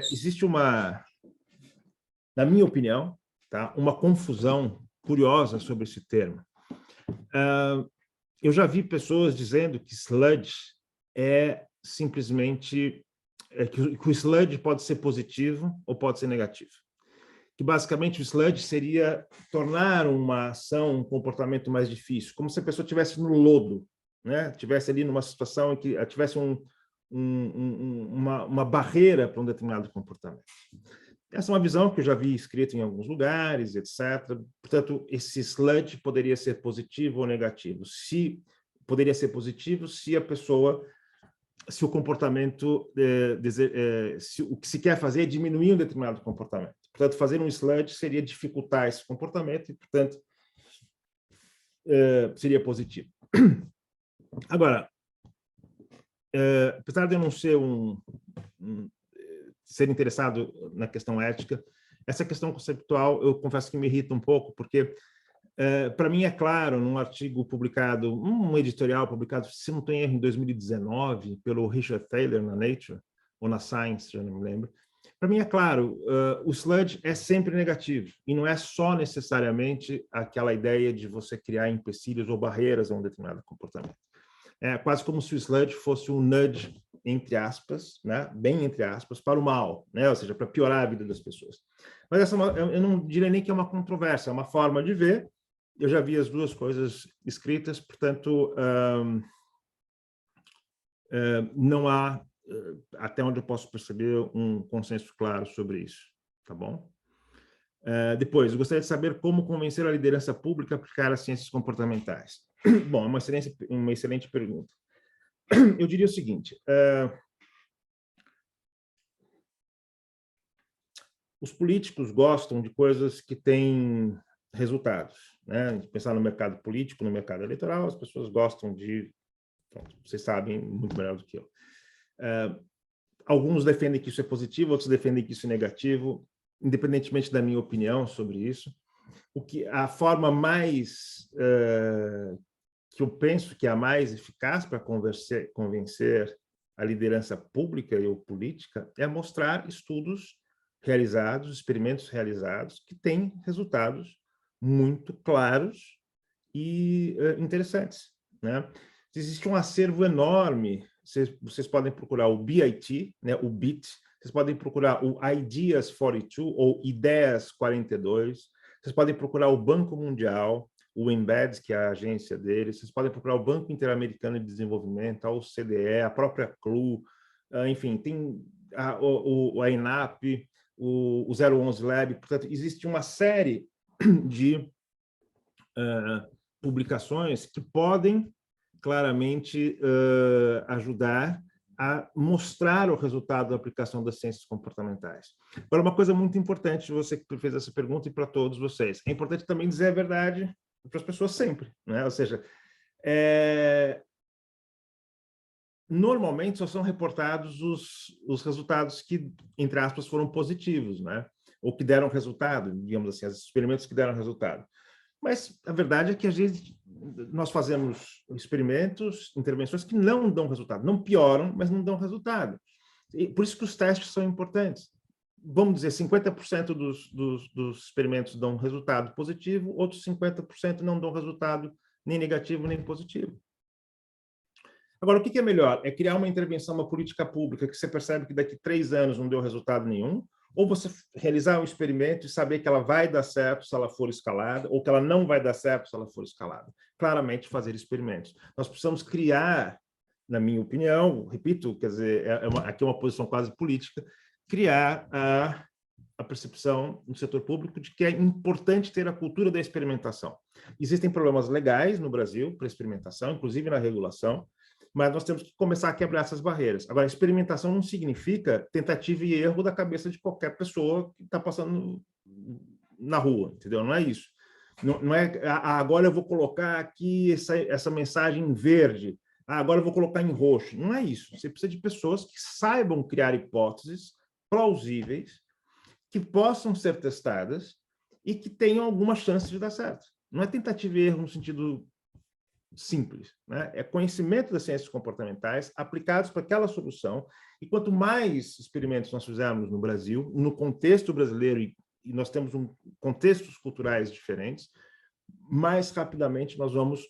existe na minha opinião, tá? Uma confusão curiosa sobre esse termo. Eu já vi pessoas dizendo que sludge é simplesmente que o sludge pode ser positivo ou pode ser negativo. Que basicamente o sludge seria tornar uma ação, um comportamento mais difícil, como se a pessoa estivesse no lodo, né? Tivesse ali numa situação em que tivesse uma barreira para um determinado comportamento. Essa é uma visão que eu já vi escrita em alguns lugares, etc. Portanto, esse sludge poderia ser positivo ou negativo. Poderia ser positivo se a pessoa, se o comportamento, se o que se quer fazer é diminuir um determinado comportamento. Portanto, fazer um sludge seria dificultar esse comportamento e, portanto, seria positivo. Agora, apesar de eu não ser ser interessado na questão ética, essa questão conceptual, eu confesso que me irrita um pouco, porque, para mim, é claro, num artigo publicado, um editorial publicado, se não estou em erro, em 2019, pelo Richard Thaler, na Nature, ou na Science, já não me lembro, para mim é claro, o sludge é sempre negativo, e não é só necessariamente aquela ideia de você criar empecilhos ou barreiras a um determinado comportamento. É quase como se o sludge fosse um nudge, entre aspas, né? Bem entre aspas, para o mal, né? Ou seja, para piorar a vida das pessoas. Mas essa eu não diria nem que é uma controvérsia, é uma forma de ver. Eu já vi as duas coisas escritas, portanto, não há, até onde eu posso perceber, um consenso claro sobre isso, tá bom? Depois, eu gostaria de saber como convencer a liderança pública a aplicar as ciências comportamentais. Bom, é uma excelente pergunta. Eu diria o seguinte, os políticos gostam de coisas que têm resultados, né? Pensar no mercado político, no mercado eleitoral, as pessoas gostam de, vocês sabem muito melhor do que eu. Alguns defendem que isso é positivo, outros defendem que isso é negativo, independentemente da minha opinião sobre isso. A forma mais que eu penso que é a mais eficaz para convencer a liderança pública e ou política é mostrar estudos realizados, experimentos realizados, que têm resultados muito claros e interessantes, né? Existe um acervo enorme, vocês podem procurar o BIT, né, o BIT, vocês podem procurar o Ideas 42 ou Ideias 42, vocês podem procurar o Banco Mundial, o Embeds, que é a agência deles, vocês podem procurar o Banco Interamericano de Desenvolvimento, a OCDE, a própria CLU, enfim, tem a INAP, o 011 Lab, portanto, existe uma série de publicações que podem claramente ajudar a mostrar o resultado da aplicação das ciências comportamentais. Agora, uma coisa muito importante, você que fez essa pergunta e para todos vocês, é importante também dizer a verdade para as pessoas sempre, né? Ou seja, normalmente só são reportados os resultados que, entre aspas, foram positivos, né? Ou que deram resultado, digamos assim, os experimentos que deram resultado. Mas a verdade é que às vezes nós fazemos experimentos, intervenções que não dão resultado, não pioram, mas não dão resultado. E por isso que os testes são importantes. Vamos dizer, 50% dos experimentos dão resultado positivo, outros 50% não dão resultado nem negativo nem positivo. Agora, o que é melhor? É criar uma intervenção, uma política pública que você percebe que daqui 3 anos não deu resultado nenhum, ou você realizar um experimento e saber que ela vai dar certo se ela for escalada, ou que ela não vai dar certo se ela for escalada. Claramente, fazer experimentos. Nós precisamos criar, na minha opinião, repito, quer dizer, aqui é uma posição quase política, criar a percepção no setor público de que é importante ter a cultura da experimentação. Existem problemas legais no Brasil para experimentação, inclusive na regulação, mas nós temos que começar a quebrar essas barreiras. Agora, experimentação não significa tentativa e erro da cabeça de qualquer pessoa que está passando na rua, entendeu? Não é isso. Não é, agora eu vou colocar aqui essa mensagem em verde, agora eu vou colocar em roxo. Não é isso. Você precisa de pessoas que saibam criar hipóteses plausíveis, que possam ser testadas e que tenham alguma chance de dar certo. Não é tentativa e erro no sentido simples, né? É conhecimento das ciências comportamentais aplicados para aquela solução, e quanto mais experimentos nós fizermos no Brasil, no contexto brasileiro, e nós temos contextos culturais diferentes, mais rapidamente nós vamos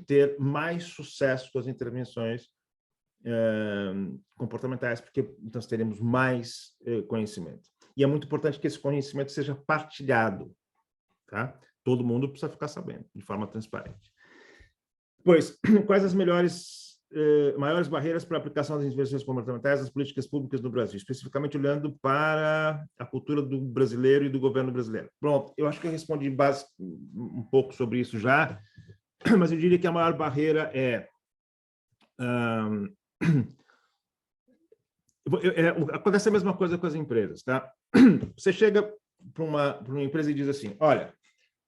ter mais sucesso com as intervenções comportamentais, porque nós teremos mais conhecimento. E é muito importante que esse conhecimento seja partilhado, tá? Todo mundo precisa ficar sabendo, de forma transparente. Pois, quais as maiores barreiras para a aplicação das intervenções comportamentais nas políticas públicas no Brasil, especificamente olhando para a cultura do brasileiro e do governo brasileiro? Pronto, eu acho que eu respondi um pouco sobre isso já, mas eu diria que a maior barreira acontece a mesma coisa com as empresas, tá? Você chega para uma empresa e diz assim, olha,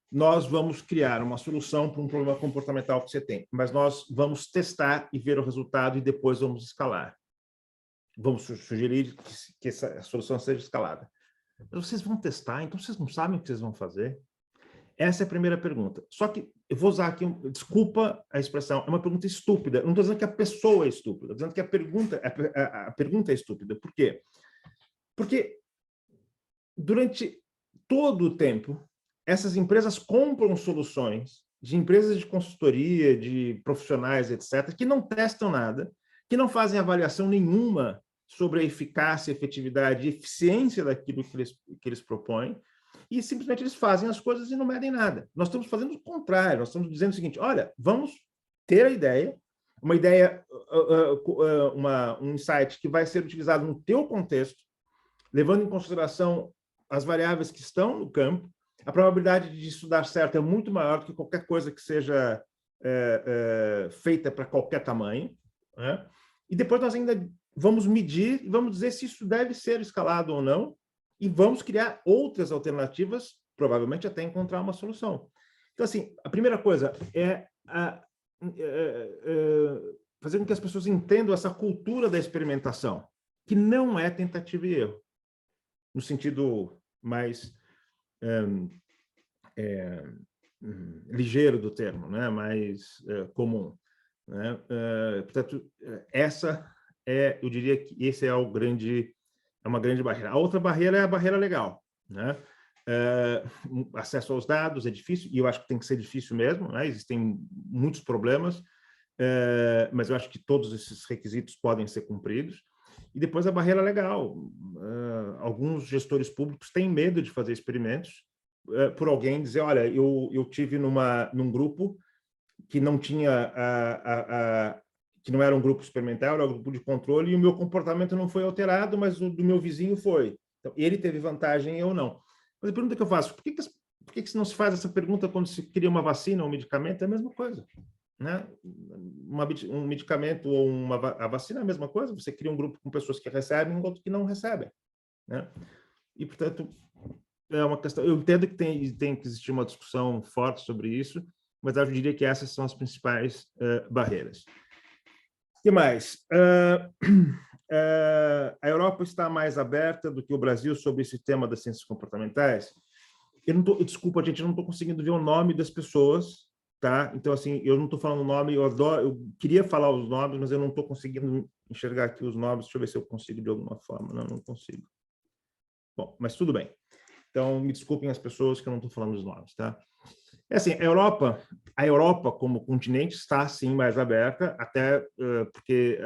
nós vamos criar uma solução para um problema comportamental que você tem, mas nós vamos testar e ver o resultado e depois vamos escalar. Vamos sugerir que essa solução seja escalada. Mas vocês vão testar, então vocês não sabem o que vocês vão fazer? Essa é a primeira pergunta. Só que eu vou usar aqui, desculpa a expressão, é uma pergunta estúpida. Eu não estou dizendo que a pessoa é estúpida, estou dizendo que a pergunta é estúpida. Por quê? Porque durante todo o tempo, essas empresas compram soluções de empresas de consultoria, de profissionais, etc., que não testam nada, que não fazem avaliação nenhuma sobre a eficácia, efetividade e eficiência daquilo que eles propõem, e simplesmente eles fazem as coisas e não medem nada. Nós estamos fazendo o contrário, nós estamos dizendo o seguinte, olha, vamos ter a ideia, uma ideia, um insight que vai ser utilizado no teu contexto, levando em consideração as variáveis que estão no campo. A probabilidade de isso dar certo é muito maior do que qualquer coisa que seja feita para qualquer tamanho, né? E depois nós ainda vamos medir e vamos dizer se isso deve ser escalado ou não, e vamos criar outras alternativas, provavelmente até encontrar uma solução. Então, assim, a primeira coisa é fazer com que as pessoas entendam essa cultura da experimentação, que não é tentativa e erro, no sentido mais ligeiro do termo, né? Mais comum, né? Portanto, eu diria que esse é uma grande barreira. A outra barreira é a barreira legal, né? Acesso aos dados é difícil, e eu acho que tem que ser difícil mesmo, né? Existem muitos problemas, mas eu acho que todos esses requisitos podem ser cumpridos. E depois a barreira legal. Alguns gestores públicos têm medo de fazer experimentos por alguém dizer, olha, eu tive num grupo que não tinha que não era um grupo experimental, era um grupo de controle, e o meu comportamento não foi alterado, mas o do meu vizinho foi. Então, ele teve vantagem e eu não. Mas a pergunta que eu faço, por que Por que não se faz essa pergunta quando se cria uma vacina ou um medicamento? É a mesma coisa, né? Um medicamento ou a vacina é a mesma coisa. Você cria um grupo com pessoas que recebem e outro que não recebem, né? E, portanto, é uma questão... Eu entendo que tem que existir uma discussão forte sobre isso, mas eu diria que essas são as principais barreiras. O que mais? A Europa está mais aberta do que o Brasil sobre esse tema das ciências comportamentais? Desculpa, gente, eu não estou conseguindo ver o nome das pessoas, tá? Então, assim, eu não estou falando o nome, eu queria falar os nomes, mas eu não estou conseguindo enxergar aqui os nomes. Deixa eu ver se eu consigo de alguma forma. Não consigo. Bom, mas tudo bem. Então, me desculpem as pessoas que eu não estou falando os nomes, tá? É assim, a Europa como continente está, sim, mais aberta, até porque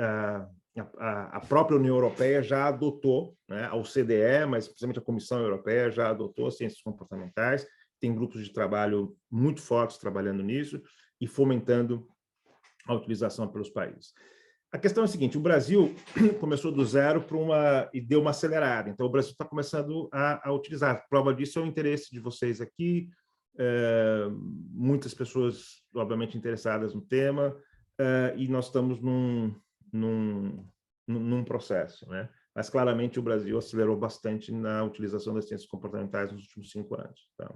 a própria União Europeia já adotou, né, a OCDE, mas principalmente a Comissão Europeia já adotou ciências comportamentais, tem grupos de trabalho muito fortes trabalhando nisso e fomentando a utilização pelos países. A questão é a seguinte: o Brasil começou do zero e deu uma acelerada, então o Brasil está começando a utilizar. Prova disso é o interesse de vocês aqui, muitas pessoas, obviamente, interessadas no tema, e nós estamos num processo, né? Mas, claramente, o Brasil acelerou bastante na utilização das ciências comportamentais nos últimos 5 anos. Tá?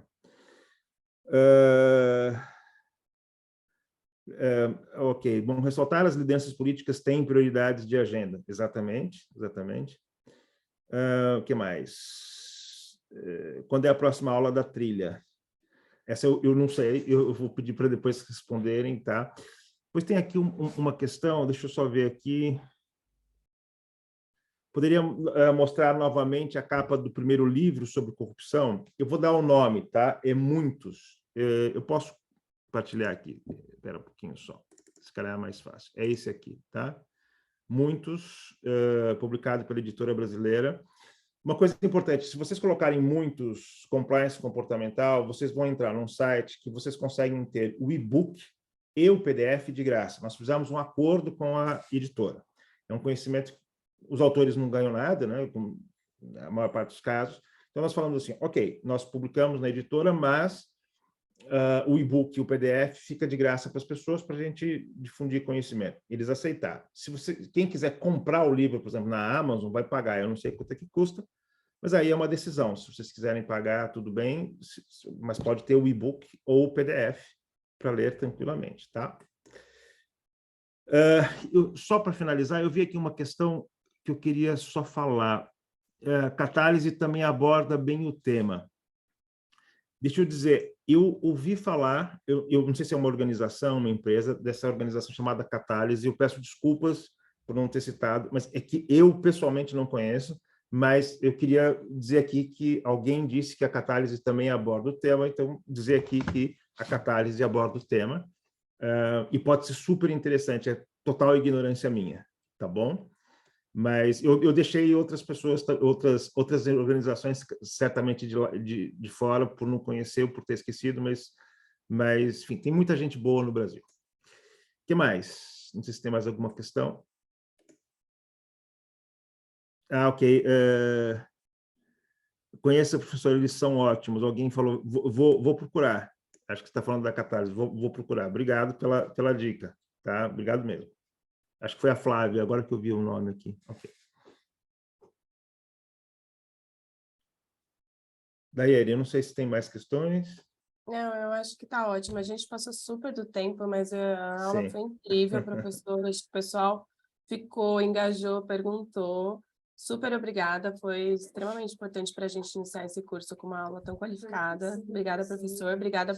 Ok, bom, ressaltar as lideranças políticas têm prioridades de agenda. Exatamente. O que mais? Quando é a próxima aula da trilha? Essa eu não sei, eu vou pedir para depois responderem, tá? Pois tem aqui uma questão, deixa eu só ver aqui. Poderia mostrar novamente a capa do primeiro livro sobre corrupção? Eu vou dar o nome, tá? É Muitos. Eu posso compartilhar aqui. Espera um pouquinho só. Se calhar é mais fácil. É esse aqui, tá? Muitos, publicado pela editora brasileira. Uma coisa importante, se vocês colocarem Muitos compliance comportamental, vocês vão entrar num site que vocês conseguem ter o e-book e o PDF de graça. Nós fizemos um acordo com a editora. É um conhecimento que os autores não ganham nada, né? Na maior parte dos casos. Então, nós falamos assim, ok, nós publicamos na editora, mas o e-book e o PDF fica de graça para as pessoas para a gente difundir conhecimento. Eles aceitaram. Quem quiser comprar o livro, por exemplo, na Amazon, vai pagar. Eu não sei quanto é que custa, mas aí é uma decisão. Se vocês quiserem pagar, tudo bem, mas pode ter o e-book ou o PDF para ler tranquilamente, tá? Só para finalizar, eu vi aqui uma questão que eu queria só falar. Catálise também aborda bem o tema. Deixa eu dizer, eu ouvi falar, eu não sei se é uma organização, uma empresa, dessa organização chamada Catálise, eu peço desculpas por não ter citado, mas é que eu pessoalmente não conheço, mas eu queria dizer aqui que alguém disse que a Catálise também aborda o tema, então dizer aqui que a Catálise aborda o tema, e pode ser super interessante, é total ignorância minha, tá bom? Mas eu deixei outras pessoas, outras organizações, certamente de fora, por não conhecer ou por ter esquecido, mas, enfim, tem muita gente boa no Brasil. O que mais? Não sei se tem mais alguma questão. Ok. Conheço a professora, eles são ótimos. Alguém falou, vou procurar. Acho que você está falando da Catarse, vou procurar. Obrigado pela dica, tá? Obrigado mesmo. Acho que foi a Flávia, agora que eu vi o nome aqui. Ok. Daiane, eu não sei se tem mais questões. Não, eu acho que está ótimo. A gente passou super do tempo, mas a aula foi incrível, professora. Acho que o pessoal engajou, perguntou. Super obrigada, foi extremamente importante para a gente iniciar esse curso com uma aula tão qualificada. Obrigada, professor. Obrigada a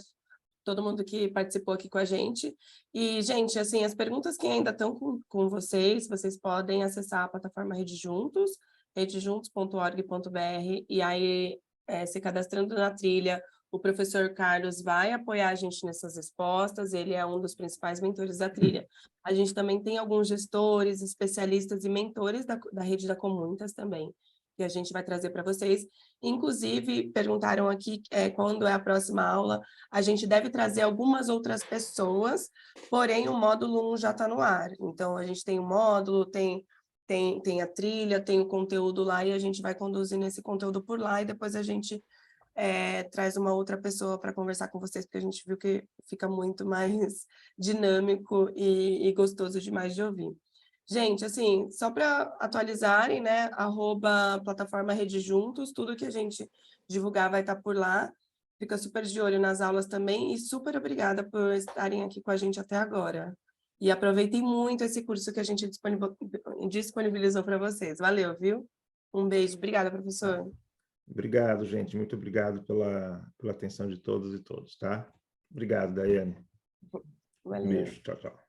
todo mundo que participou aqui com a gente. E, gente, assim, as perguntas que ainda estão com vocês podem acessar a plataforma Rede Juntos, redejuntos.org.br, e aí, se cadastrando na trilha, o professor Carlos vai apoiar a gente nessas respostas, ele é um dos principais mentores da trilha. A gente também tem alguns gestores, especialistas e mentores da rede da Comunitas também, que a gente vai trazer para vocês. Inclusive, perguntaram aqui quando é a próxima aula. A gente deve trazer algumas outras pessoas, porém o módulo 1 já está no ar. Então, a gente tem o módulo, tem a trilha, tem o conteúdo lá, e a gente vai conduzindo esse conteúdo por lá, e depois a gente traz uma outra pessoa para conversar com vocês, porque a gente viu que fica muito mais dinâmico e gostoso demais de ouvir. Gente, assim, só para atualizarem, né, @plataforma Rede Juntos, tudo que a gente divulgar vai estar por lá. Fica super de olho nas aulas também e super obrigada por estarem aqui com a gente até agora. E aproveitem muito esse curso que a gente disponibilizou para vocês. Valeu, viu? Um beijo. Obrigada, professor. Obrigado, gente. Muito obrigado pela atenção de todos e todos, tá? Obrigado, Daiane. Valeu. Beijo. Tchau, tchau.